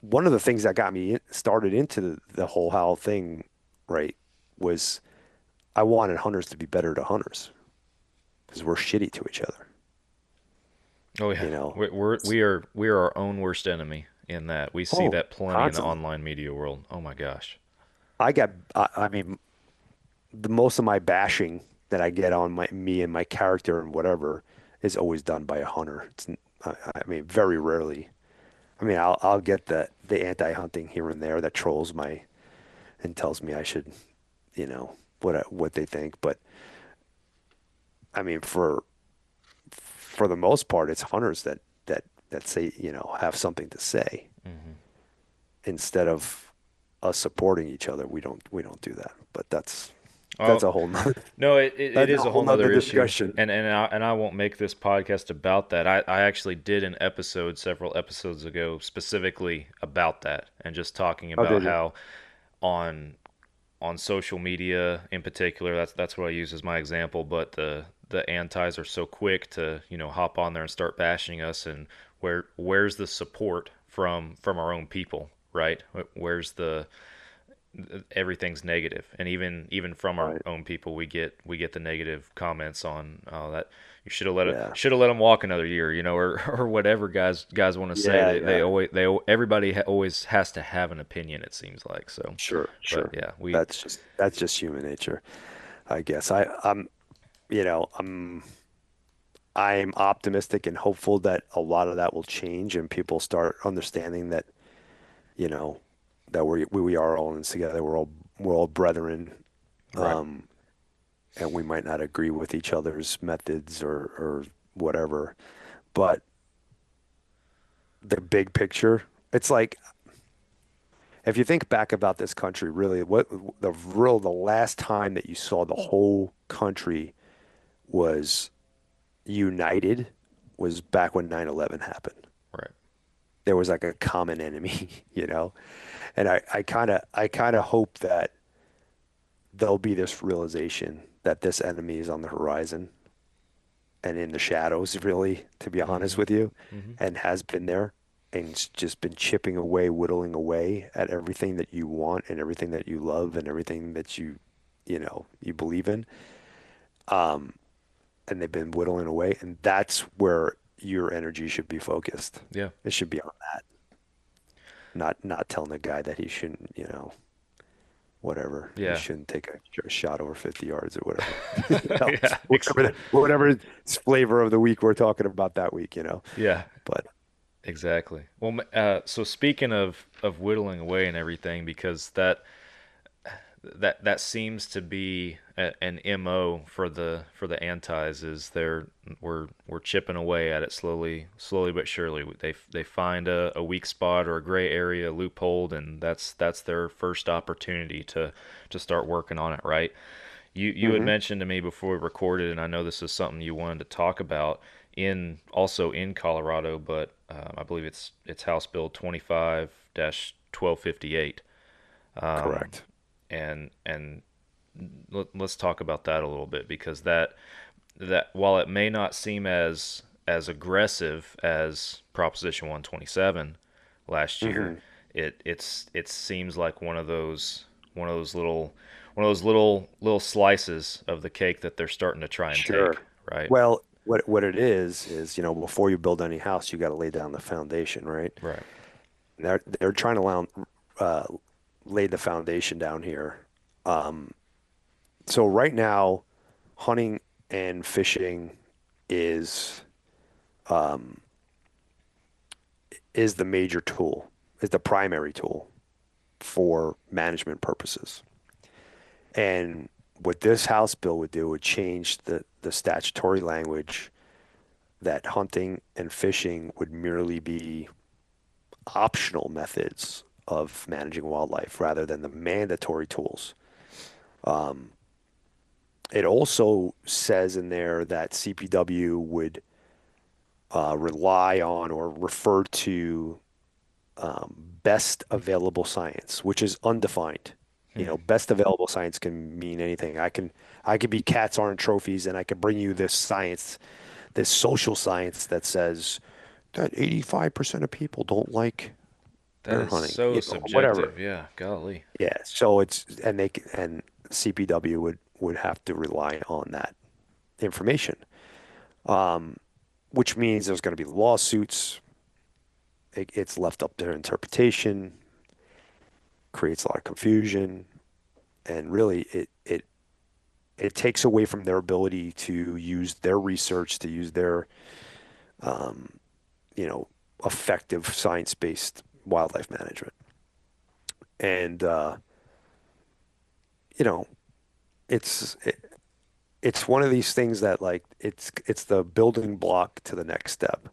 one of the things that got me started into the whole HOWL thing, right, was I wanted hunters to be better to hunters. Because we're shitty to each other. Oh yeah, you know, we are our own worst enemy in that. We see that plenty constantly. in the online media world. Oh my gosh. I mean, the most of my bashing that I get on me and my character and whatever is always done by a hunter. I mean, very rarely. I mean, I'll get the anti-hunting here and there that trolls and tells me I should, you know, what they think, but. I mean, for the most part, it's hunters that say, you know, have something to say. Mm-hmm. Instead of us supporting each other. We don't do that. But that's a whole nother. No, it is a whole nother discussion. And I won't make this podcast about that. I actually did an episode several episodes ago specifically about that and just talking about how on social media in particular, that's what I use as my example, but the antis are so quick to, you know, hop on there and start bashing us, and where's the support from our own people, right? Where's everything's negative, and even from our own people we get the negative comments on that you should have let them walk another year, you know, or whatever guys want to say. Everybody always has to have an opinion, it seems like. So sure. But yeah, that's just human nature, I guess. I'm optimistic and hopeful that a lot of that will change and people start understanding that, you know, that we are all in this together. We're all brethren, right. And we might not agree with each other's methods or whatever, but the big picture, it's like, if you think back about this country, really, the last time that you saw the whole country was united was back when 9/11 happened. Right. there was like a common enemy, And I kind of hope that there'll be this realization that this enemy is on the horizon and in the shadows, really, to be honest Mm-hmm. with you, Mm-hmm. and has been there and it's just been chipping away, whittling away at everything that you want and everything that you love and everything that you believe in. Um, and they've been whittling away, and that's where your energy should be focused. Yeah. It should be on that, not telling the guy that he shouldn't, whatever. He Yeah. shouldn't take a shot over 50 yards or whatever. You know, Yeah. whatever flavor of the week we're talking about that week. Yeah. But Exactly. Well, so speaking of whittling away and everything, because that seems to be an MO for the antis is we're chipping away at it slowly but surely. They find a weak spot or a gray area, a loophole, and that's their first opportunity to start working on it, right? You had mhm, mentioned to me before we recorded, and I know this is something you wanted to talk about also in Colorado, but I believe it's House Bill 25-1258. Um, correct. and let's talk about that a little bit because that while it may not seem as aggressive as Proposition 127 last year, hmm it seems like one of those little slices of the cake that they're starting to try and take, Sure. right? Well, what it is, before you build any house, you got to lay down the foundation, right? Right. They're trying to uh, lay the foundation down here. Um, so right now, hunting and fishing is um, is the major tool, is the primary tool for management purposes. And what this House bill would do would change the statutory language that hunting and fishing would merely be optional methods of managing wildlife rather than the mandatory tools. Um, it also says in there that CPW would rely on or refer to best available science, which is undefined. Hmm. Best available science can mean anything. I could be cats aren't trophies, and I could bring you this science, this social science that says that 85% of people don't like That bear is hunting, so whatever. subjective. Yeah, golly. Yeah. So and CPW would have to rely on that information, um, which means there's going to be lawsuits. It's left up to their interpretation, creates a lot of confusion, and really it takes away from their ability to use their research, to use their um, effective science-based wildlife management. And you know, it's one of these things that like it's the building block to the next step.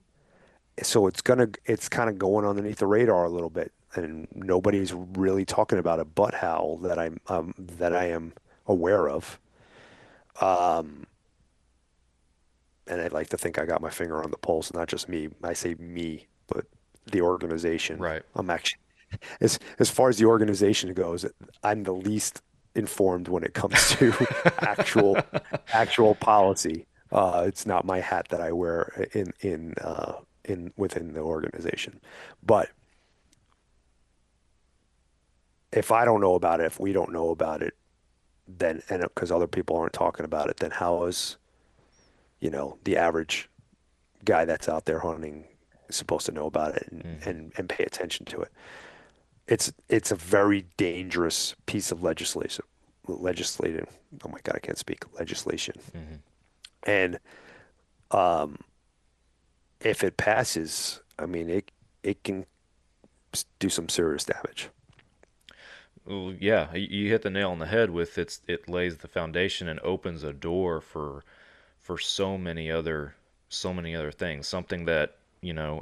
So it's kind of going underneath the radar a little bit, and nobody's really talking about it but Hal that I am aware of. Um, and I'd like to think I got my finger on the pulse, not just me. I say me, but the organization. Right. I'm actually as far as the organization goes, I'm the least informed when it comes to actual actual policy. It's not my hat that I wear in within the organization. But if I don't know about it, if we don't know about it, then and because other people aren't talking about it, then how is, the average guy that's out there hunting supposed to know about it and, Hmm. and pay attention to it? It's a very dangerous piece of legislative. Oh my God, I can't speak legislation. Hmm. And um, if it passes, I mean it can do some serious damage. Well, yeah, you hit the nail on the head with it lays the foundation and opens a door for so many other things. Something that,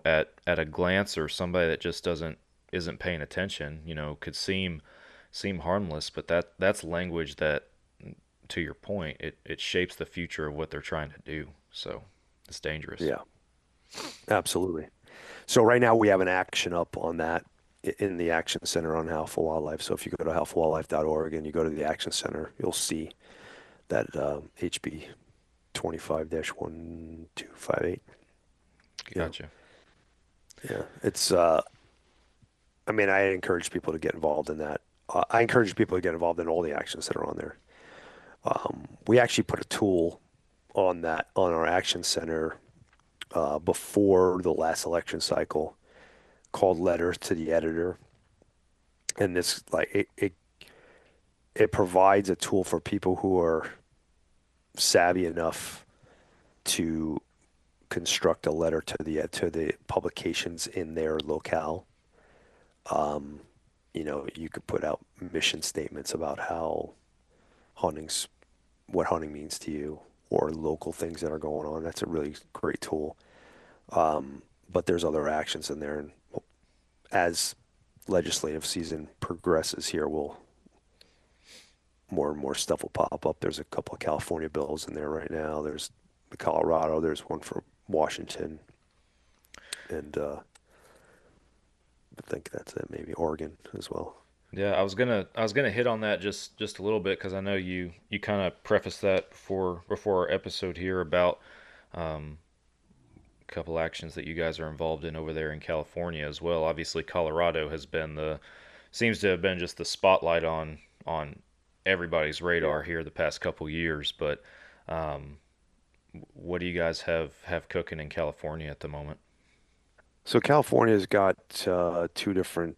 at a glance or somebody that just isn't paying attention, could seem harmless, but that's language that, to your point, it shapes the future of what they're trying to do. So it's dangerous. Yeah, absolutely. So right now we have an action up on that in the Action Center on Health for Wildlife. So if you go to healthforwildlife.org and you go to the Action Center, you'll see that HB 25-1258. Yeah, Gotcha. yeah. It's I mean, I encourage people to get involved in that. I encourage people to get involved in all the actions that are on there. We actually put a tool on that on our Action Center before the last election cycle called Letter to the Editor, and this like it provides a tool for people who are savvy enough to construct a letter to the publications in their locale. You know, you could put out mission statements about how hunting's what hunting means to you or local things that are going on. That's a really great tool. But there's other actions in there, and as legislative season progresses here, more and more stuff will pop up. There's a couple of California bills in there right now. There's the Colorado. There's one for Washington, and I think that's it. Maybe Oregon as well. Yeah, I was gonna hit on that just a little bit because I know you kind of prefaced that before our episode here about um, a couple actions that you guys are involved in over there in California as well. Obviously, Colorado has been the seems to have been just the spotlight on everybody's radar here the past couple years. But um, what do you guys have cooking in California at the moment? So California's got two different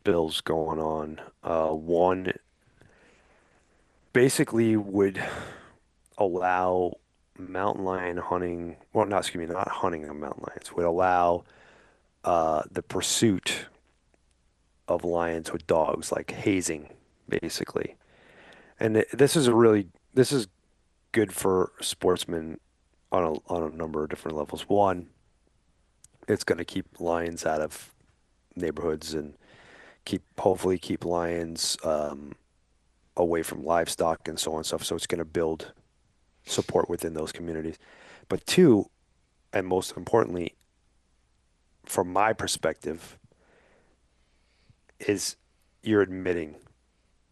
bills going on. One basically would allow mountain lion hunting. Well, not excuse me, not hunting of mountain lions. Would allow the pursuit of lions with dogs, like hazing, basically. And this is good for sportsmen on a number of different levels. One, it's going to keep lions out of neighborhoods and hopefully keep lions away from livestock and so on and stuff. So it's going to build support within those communities. But two, and most importantly, from my perspective, is you're admitting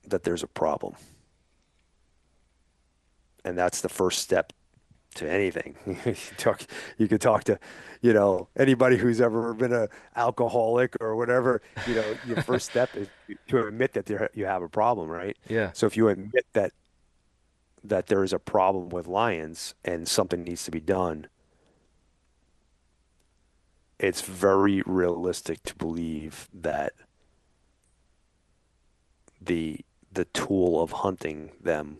that there's a problem. And that's the first step to anything. You could talk to, anybody who's ever been a alcoholic or whatever, your first step is to admit that you have a problem, right? Yeah. So if you admit that there is a problem with lions and something needs to be done, it's very realistic to believe that the tool of hunting them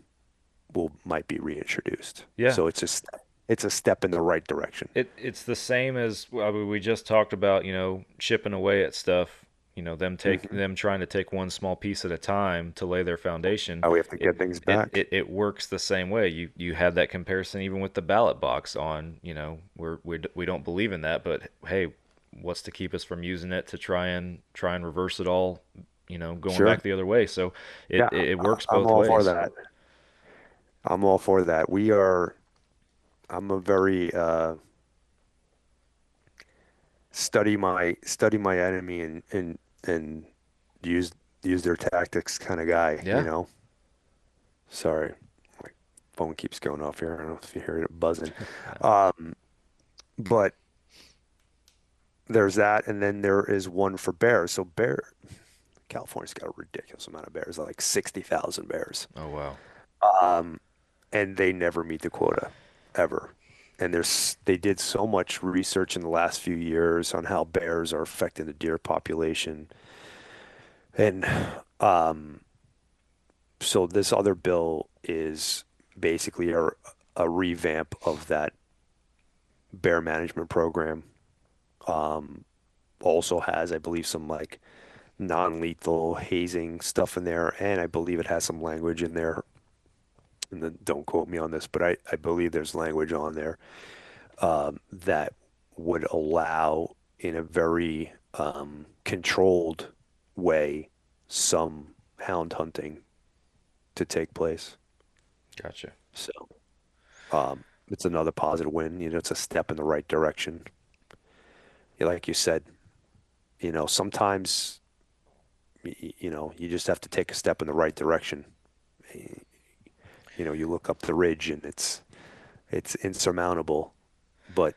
might be reintroduced. Yeah. So it's a step in the right direction. It's the same as we just talked about, chipping away at stuff, them trying to take one small piece at a time to lay their foundation. How we have to get things back. It works the same way. You had that comparison even with the ballot box on, we don't believe in that, but hey, what's to keep us from using it to try and reverse it all, going Sure. back the other way. So it works both I'm all ways. for that. I'm all for that. I'm a very study my enemy and use their tactics kind of guy, Yeah. Sorry, my phone keeps going off here. I don't know if you hear it buzzing. But there's that, and then there is one for bears. So California's got a ridiculous amount of bears, like 60,000 bears. Oh, wow. And they never meet the quota ever. And they did so much research in the last few years on how bears are affecting the deer population. And so this other bill is basically a revamp of that bear management program. Also has, I believe, some like non-lethal hazing stuff in there, and I believe it has some language in there. And then don't quote me on this, but I believe there's language on there that would allow, in a very controlled way, some hound hunting to take place. Gotcha. So it's another positive win. It's a step in the right direction. Like you said, sometimes, you just have to take a step in the right direction. You look up the ridge and it's insurmountable, but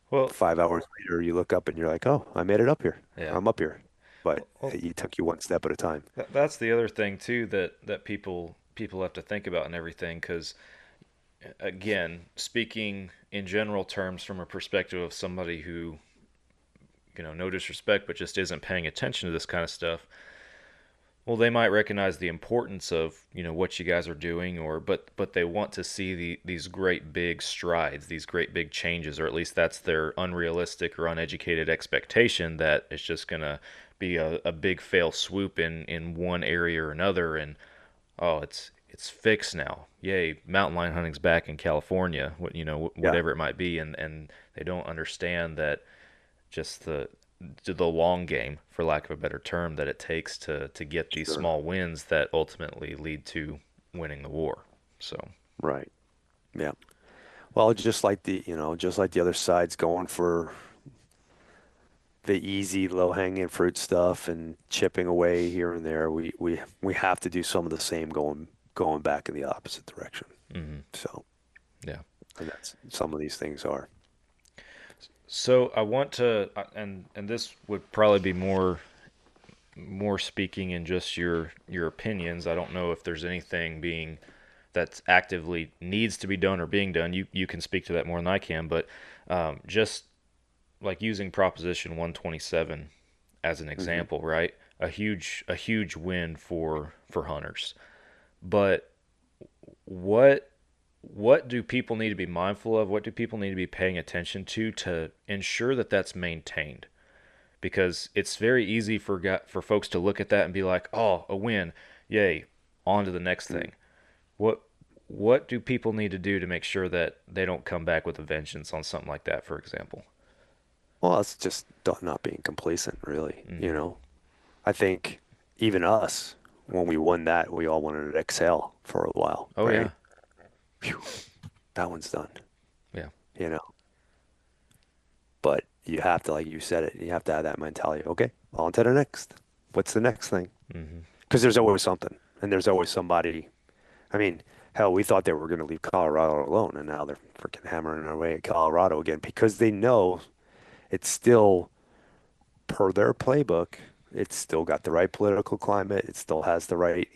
Well, 5 hours later you look up and you're like, oh, I made it up here. yeah. I'm up here. But Well, it took you one step at a time. that's the other thing too that people have to think about and everything, because again, speaking in general terms from a perspective of somebody who, no disrespect, but just isn't paying attention to this kind of stuff. Well, they might recognize the importance of, what you guys are doing, but they want to see these great big strides, these great big changes, or at least that's their unrealistic or uneducated expectation, that it's just gonna be a big fail swoop in one area or another, and oh, it's fixed now. Yay, mountain lion hunting's back in California, Yeah, whatever it might be, and they don't understand that just the long game, for lack of a better term, that it takes to get these sure. small wins that ultimately lead to winning the war. So, Right. Yeah. Well, just like the other side's going for the easy, low-hanging fruit stuff and chipping away here and there, we have to do some of the same going back in the opposite direction. mhm, So, yeah. and that's some of these things are. So I want to, and this would probably be more speaking in just your opinions. I don't know if there's anything being that's actively needs to be done or being done. You can speak to that more than I can, but just like using Proposition 127 as an Hmm. example, right? A huge win for hunters. But what what do people need to be mindful of? What do people need to be paying attention to ensure that that's maintained? Because it's very easy for folks to look at that and be like, "Oh, a win. Yay. On to the next thing." What what do people need to do to make sure that they don't come back with a vengeance on something like that, for example? Well, it's just not being complacent, really. Mhm. I think even us, when we won that, we all wanted to exhale for a while, Oh right? yeah. Phew, that one's done, Yeah. you know. But you have to, like you said it, you have to have that mentality. Okay, on to the next. What's the next thing? Mhm. Because there's always something, and there's always somebody. I mean, hell, we thought they were going to leave Colorado alone, and now they're freaking hammering away at Colorado again because they know it's still per their playbook. It's still got the right political climate. It still has the right,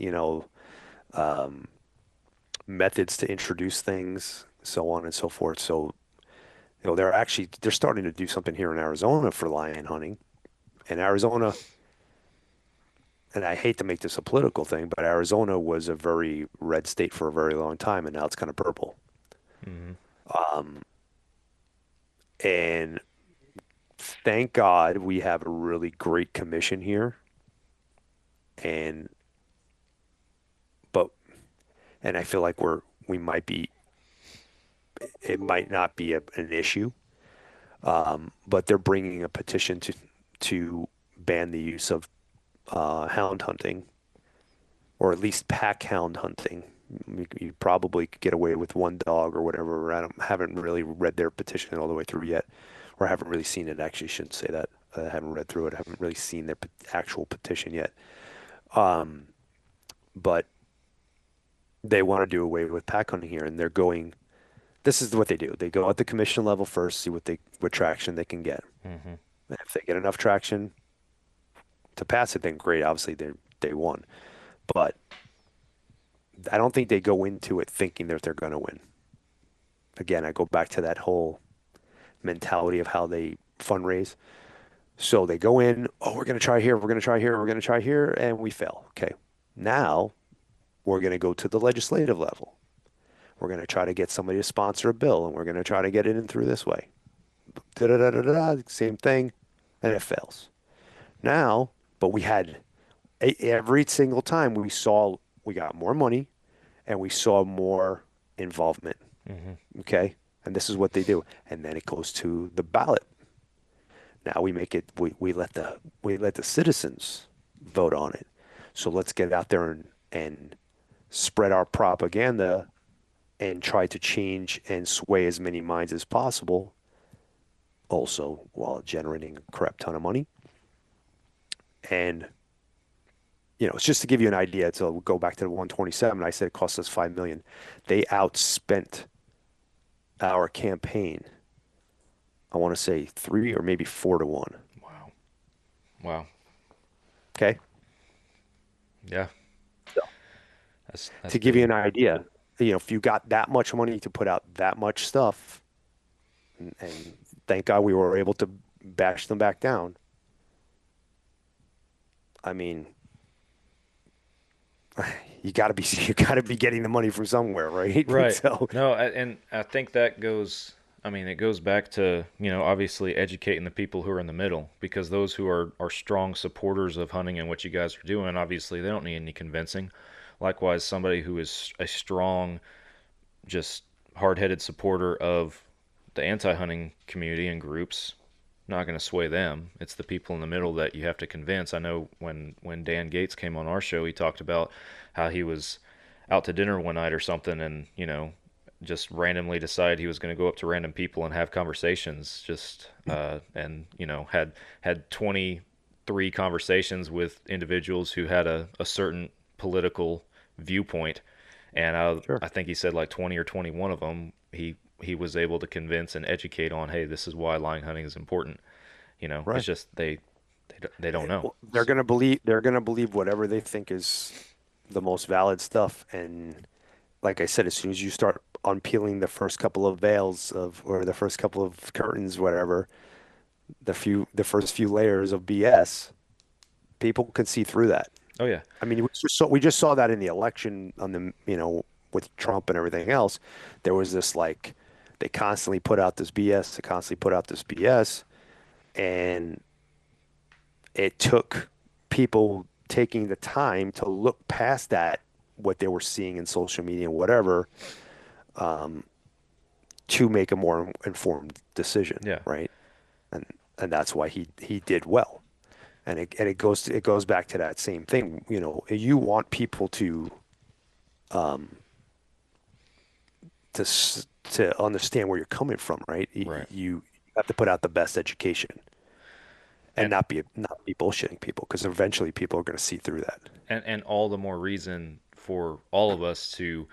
um, methods to introduce things, so on and so forth. So, they're starting to do something here in Arizona for lion hunting. And Arizona, and I hate to make this a political thing, but Arizona was a very red state for a very long time, and now it's kind of purple. Mhm. Um, and thank God we have a really great commission here. And but and I feel like we might be it might not be an issue. But they're bringing a petition to ban the use of hound hunting, or at least pack hound hunting. You probably could get away with one dog or whatever. Haven't really read their petition all the way through yet, or haven't really seen it. Actually, shouldn't say that. I haven't read through it. I haven't really seen their actual petition yet. Um, but they want to do away with pack hunting here, and they're going. This is what they do. They go at the commission level first, see what traction they can get. Mhm. And if they get enough traction to pass it, then great. Obviously, they won. But I don't think they go into it thinking that they're going to win. Again, I go back to that whole mentality of how they fundraise. So they go in, oh, we're going to try here, we're going to try here, we're going to try here, and we fail. Okay. Now we're going to go to the legislative level. We're going to try to get somebody to sponsor a bill, and we're going to try to get it in through this way. Da da da da da. Same thing, and it fails. Now, but we had every single time we got more money and we saw more involvement. Mhm. Okay. And this is what they do. And then it goes to the ballot. Now we let the citizens vote on it. So let's get out there and spread our propaganda and try to change and sway as many minds as possible, also while generating a crap ton of money. And, it's just to give you an idea, to go back to the 127, I said it cost us 5 million. They outspent our campaign, I want to say 3 or maybe 4-1. Wow. Wow. Okay. Yeah. So, That's To give you big. an idea, if you got that much money to put out that much stuff, and thank God we were able to bash them back down. I mean, you got to be you got to be getting the money from somewhere, right? Right. So, No, and I think that goes, I mean, it goes back to, obviously educating the people who are in the middle, because those who are strong supporters of hunting and what you guys are doing, obviously they don't need any convincing. Likewise, somebody who is a strong, just hard-headed supporter of the anti-hunting community and groups, not going to sway them. It's the people in the middle that you have to convince. I know when Dan Gates came on our show, he talked about how he was out to dinner one night or something, and just randomly decided he was going to go up to random people and have conversations. Just and had 23 conversations with individuals who had a certain political viewpoint, and sure. I think he said like 20 or 21 of them he was able to convince and educate on, hey, this is why line hunting is important. Right. It's just they don't know. Well, they're gonna believe whatever they think is the most valid stuff. And like I said, as soon as you start unpeeling the first couple of veils or the first couple of curtains, whatever, the first few layers of BS, people can see through that. Oh yeah. I mean, we just saw that in the election with Trump and everything else. There was this, like, they constantly put out this BS, and it took people taking the time to look past that, what they were seeing in social media and whatever, to make a more informed decision, Yeah. right? And that's why he did well. And it goes back to that same thing. You want people to understand where you're coming from, right? Right. You have to put out the best education and And not be bullshitting people, because eventually people are going to see through that. and all the more reason for all of us to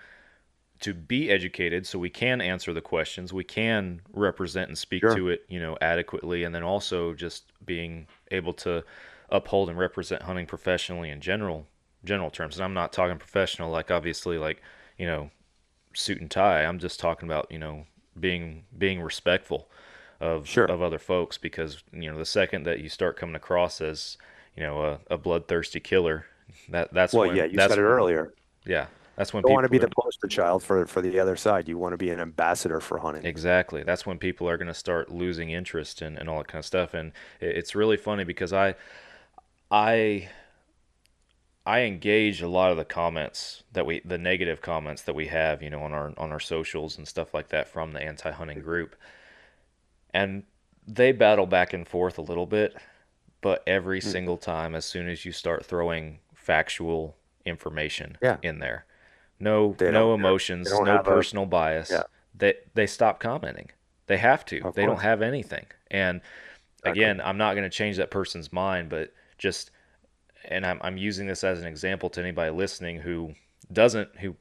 be educated, so we can answer the questions, we can represent and speak Sure. to it, adequately, and then also just being able to uphold and represent hunting professionally in general terms. And I'm not talking professional like, obviously, like, suit and tie. I'm just talking about, being respectful Sure. of other folks, because the second that you start coming across as, a bloodthirsty killer, that's Well, when yeah, you said it earlier. yeah, that's when You don't want to be people the poster child for the other side. You want to be an ambassador for hunting. exactly. That's when people are going to start losing interest and all that kind of stuff. And it's really funny because I I engage a lot of the comments the negative comments that we have, on our socials and stuff like that from the anti-hunting group. And they battle back and forth a little bit, but every Mm. single time, as soon as you start throwing factual information Yeah. in there, no They no don't they emotions, don't no have a personal bias, yeah, they stop commenting. They have to. of They don't course. have anything. And Exactly. again, I'm not going to change that person's mind, but just, and I'm using this as an example to anybody listening who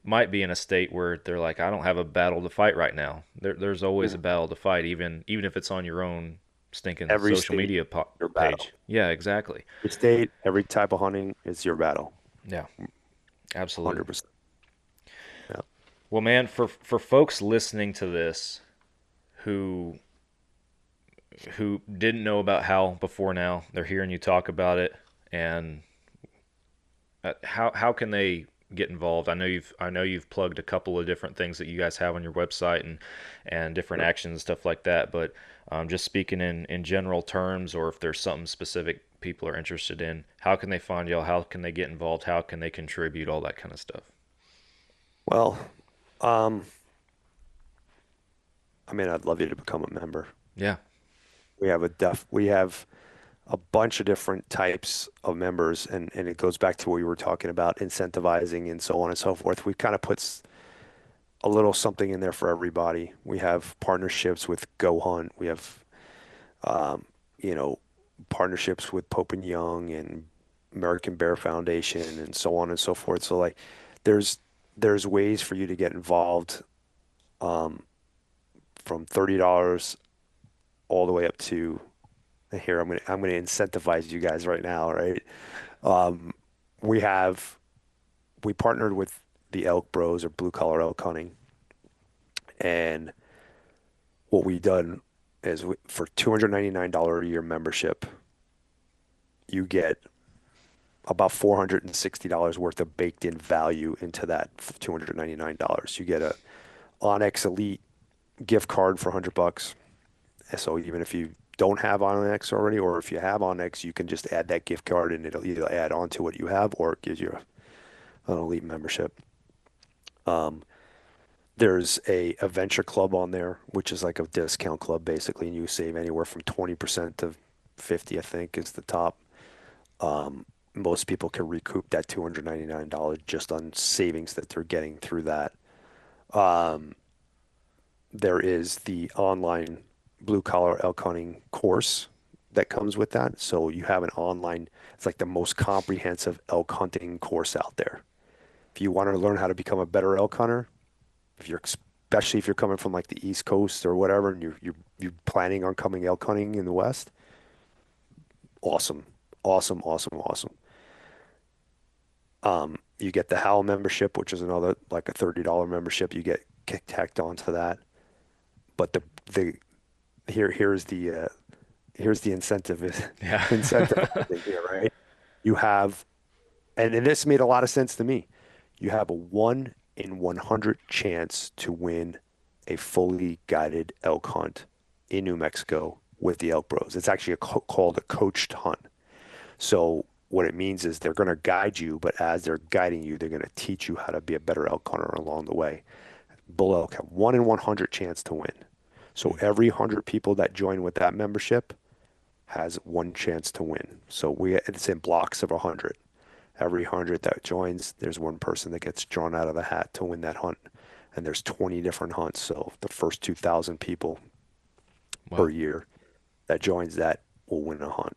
might be in a state where they're like, I don't have a battle to fight right now. There's always Yeah. a battle to fight, even if it's on your own stinking Every social state, media your battle. page. Yeah, exactly. Every state, every type of hunting is your battle. Yeah, absolutely. 100%. Yeah. Well, man, for folks listening to this who didn't know about HOWL before now, they're hearing you talk about it, and how can they get involved? I know you've plugged a couple of different things that you guys have on your website and different Sure. actions and stuff like that. But just speaking in general terms, or if there's something specific people are interested in, how can they find y'all? How can they get involved? How can they contribute? All that kind of stuff. Well, um, I mean, I'd love you to become a member. Yeah. We have a bunch of different types of members, and it goes back to what we were talking about, incentivizing and so on and so forth. We kind of put a little something in there for everybody. We have partnerships with Go Hunt. We have, um, you know, partnerships with Pope and Young and American Bear Foundation and so on and so forth. So like there's there's ways for you to get involved um, from $30 all the way up to here. I'm gonna incentivize you guys right now, right? Um, we have we partnered with the Elk Bros or Blue Collar Elk Hunting, and what we done is for $299 a year membership, you get about $460 worth of baked in value into that $299. You get a Onyx Elite gift card for $100. And so even if you don't have Onyx already, or if you have Onyx, you can just add that gift card and it'll either add on to what you have or it gives you an Elite membership. Um, there's a venture club on there, which is like a discount club basically, and you save anywhere from 20% to 50, I think, is the top. Most people can recoup that $299 just on savings that they're getting through that. Um, there is the online blue collar elk hunting course that comes with that. So you have an online, it's like the most comprehensive elk hunting course out there. If you want to learn how to become a better elk hunter, if you're especially if you're coming from like the East Coast or whatever, and you're planning on coming elk hunting in the West, awesome, awesome, awesome, awesome. You get the HOWL membership, which is another like a $30 membership. You get tacked onto that. But the here's the incentive Yeah. incentive thing here, right? You have, and this made a lot of sense to me. You have a 1 in 100 chance to win a fully guided elk hunt in New Mexico with the Elk Bros. It's actually called a coached hunt. So what it means is they're going to guide you, but as they're guiding you, they're going to teach you how to be a better elk hunter along the way. Bull elk have 1 in 100 chance to win. So every 100 people that join with that membership has one chance to win. So it's in blocks of 100. Every 100 that joins, there's one person that gets drawn out of the hat to win that hunt. And there's 20 different hunts. So the first 2,000 people per Wow. year that joins that will win a hunt.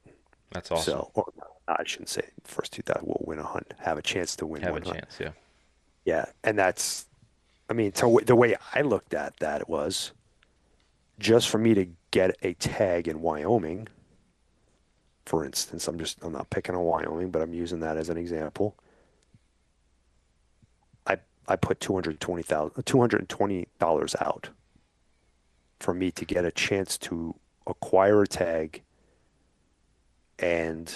That's awesome. So, or I shouldn't say first 2,000 will win a hunt, have a chance to win Have a one hunt. chance, yeah. Yeah. And that's, I mean, so the way I looked at that was just for me to get a tag in Wyoming, for instance, I'm not picking on Wyoming, but I'm using that as an example. I put $220 out for me to get a chance to acquire a tag and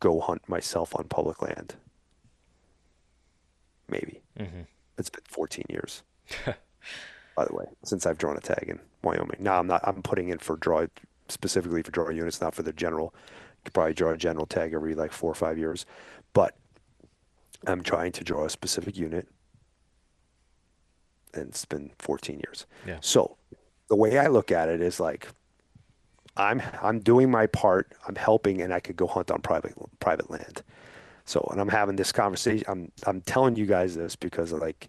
go hunt myself on public land. Maybe. Hmm. It's been 14 years, by the way, since I've drawn a tag in Wyoming. Now I'm putting in for specifically for draw units, not for the general. You could probably draw a general tag every like 4 or 5 years, but I'm trying to draw a specific unit, and it's been 14 years. Yeah. So the way I look at it is like I'm doing my part, I'm helping, and I could go hunt on private land. So, and I'm having this conversation. I'm telling you guys this because like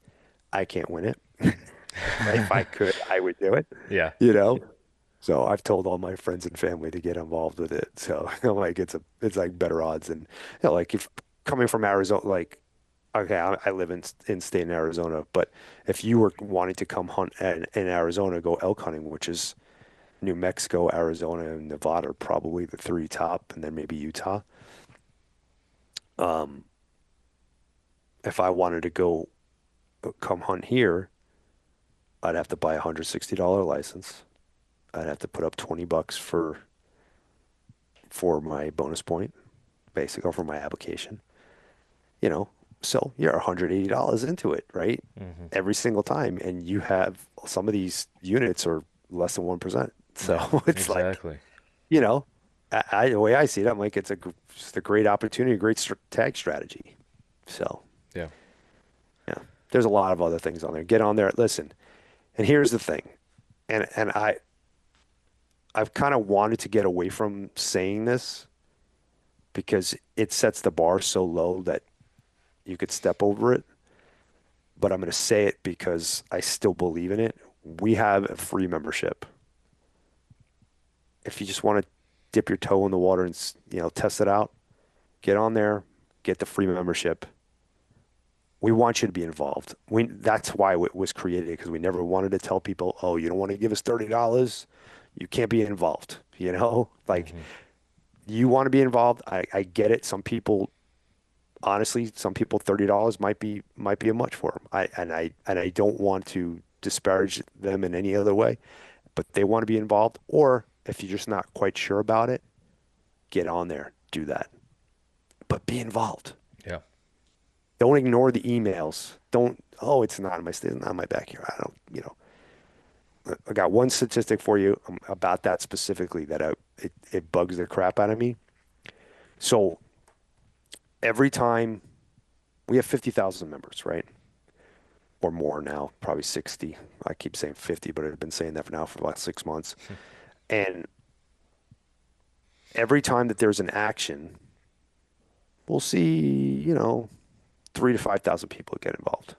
I can't win it. If I could, I would do it. Yeah. You know. So I've told all my friends and family to get involved with it. So I'm like it's like better odds. And like if coming from Arizona, like okay, I live in state in Arizona, but if you were wanting to come hunt in Arizona, go elk hunting, which is New Mexico, Arizona, and Nevada are probably the 3 top, and then maybe Utah. If I wanted to go come hunt here, I'd have to buy a $160 license. I'd have to put up $20 for my bonus point, basically, or for my application. So you're $180 into it, right? Hmm. Every single time, and you have some of these units are less than 1%. So it's like, Exactly. the way I see it, I'm like, just a great opportunity, a great tag strategy. So Yeah. yeah, there's a lot of other things on there. Get on there, listen. And here's the thing, and I've kind of wanted to get away from saying this because it sets the bar so low that you could step over it. But I'm going to say it because I still believe in it. We have a free membership. If you just want to dip your toe in the water and test it out, Get on there, get the free membership. We want you to be involved. That's why it was created, because we never wanted to tell people, oh, you don't want to give us $30, you can't be involved. Like, you want to be involved. I get it. Some people, honestly, $30 might be a much for them. I don't want to disparage them in any other way, but they want to be involved. Or if you're just not quite sure about it, get on there, do that, but be involved. Yeah. Don't ignore the emails. It's not in my state, not in my backyard. I got one statistic for you about that specifically that it bugs the crap out of me. So every time we have 50,000 members, right? Or more now, probably 60. I keep saying 50, but I've been saying that for about 6 months. And every time that there's an action, we'll see, 3,000 to 5,000 people get involved.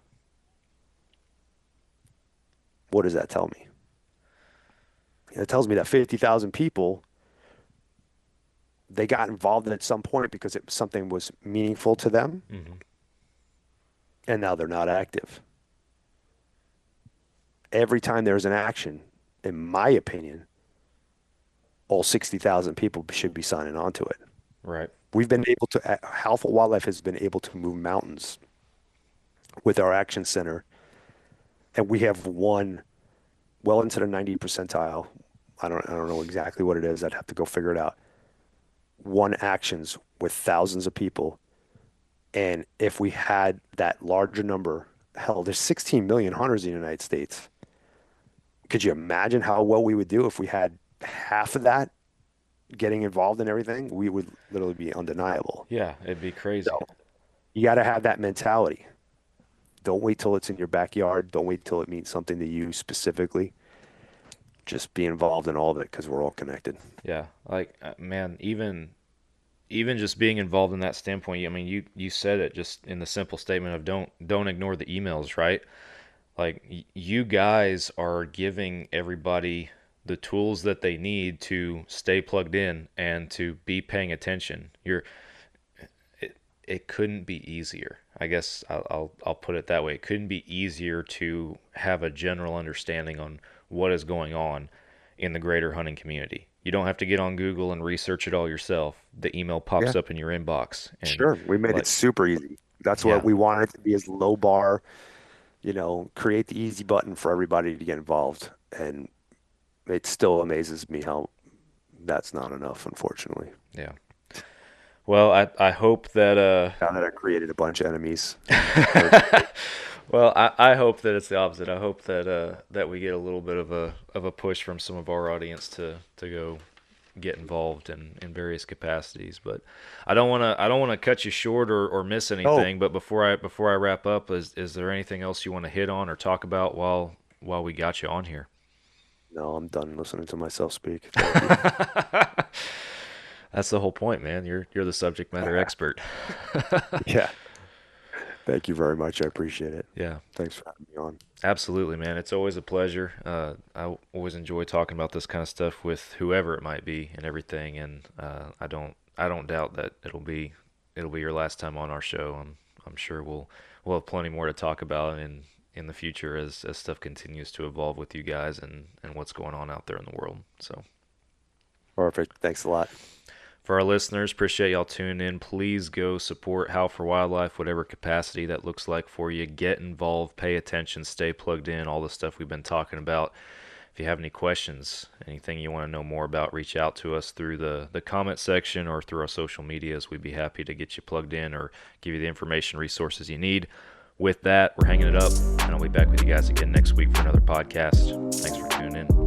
What does that tell me? It tells me that 50,000 people, they got involved at some point because something was meaningful to them, and now they're not active. Every time there's an action, in my opinion, all 60,000 people should be signing on to it. Right. We've been able to, HOWL for Wildlife has been able to move mountains with our action center, and we have won well into the 90th percentile. I don't know exactly what it is. I'd have to go figure it out. Won actions with thousands of people, and if we had that larger number, hell, there's 16 million hunters in the United States. Could you imagine how well we would do if we had half of that getting involved in everything? We would literally be undeniable. Yeah, it'd be crazy. So you got to have that mentality. Don't wait till it's in your backyard. Don't wait till it means something to you specifically. Just be involved in all of it, because we're all connected. Yeah, like, man, even just being involved in that standpoint, I mean, you said it just in the simple statement of don't ignore the emails, right? Like, you guys are giving everybody the tools that they need to stay plugged in and to be paying attention. It couldn't be easier. I guess I'll put it that way. It couldn't be easier to have a general understanding on what is going on in the greater hunting community. You don't have to get on Google and research it all yourself. The email pops up in your inbox. And sure, we made it super easy. That's what we wanted it to be, as low bar, create the easy button for everybody to get involved. And it still amazes me how that's not enough, unfortunately. Yeah. Well, I hope that now that I created a bunch of enemies. Well, I hope that it's the opposite. I hope that we get a little bit of a push from some of our audience to go get involved in various capacities. But I don't want to cut you short or miss anything. But before I wrap up, is there anything else you want to hit on or talk about while we got you on here? No, I'm done listening to myself speak. That's the whole point, man. You're the subject matter expert. Yeah. Thank you very much. I appreciate it. Yeah. Thanks for having me on. Absolutely, man. It's always a pleasure. I always enjoy talking about this kind of stuff with whoever it might be and everything. And I don't doubt that it'll be your last time on our show. I'm sure we'll have plenty more to talk about in the future as stuff continues to evolve with you guys and what's going on out there in the world. So perfect. Thanks a lot. For our listeners, appreciate y'all tuning in. Please go support HOWL for Wildlife, whatever capacity that looks like for you. Get involved, pay attention, stay plugged in, all the stuff we've been talking about. If you have any questions, anything you want to know more about, reach out to us through the comment section or through our social medias. We'd be happy to get you plugged in or give you the information, resources you need. With that, we're hanging it up, and I'll be back with you guys again next week for another podcast. Thanks for tuning in.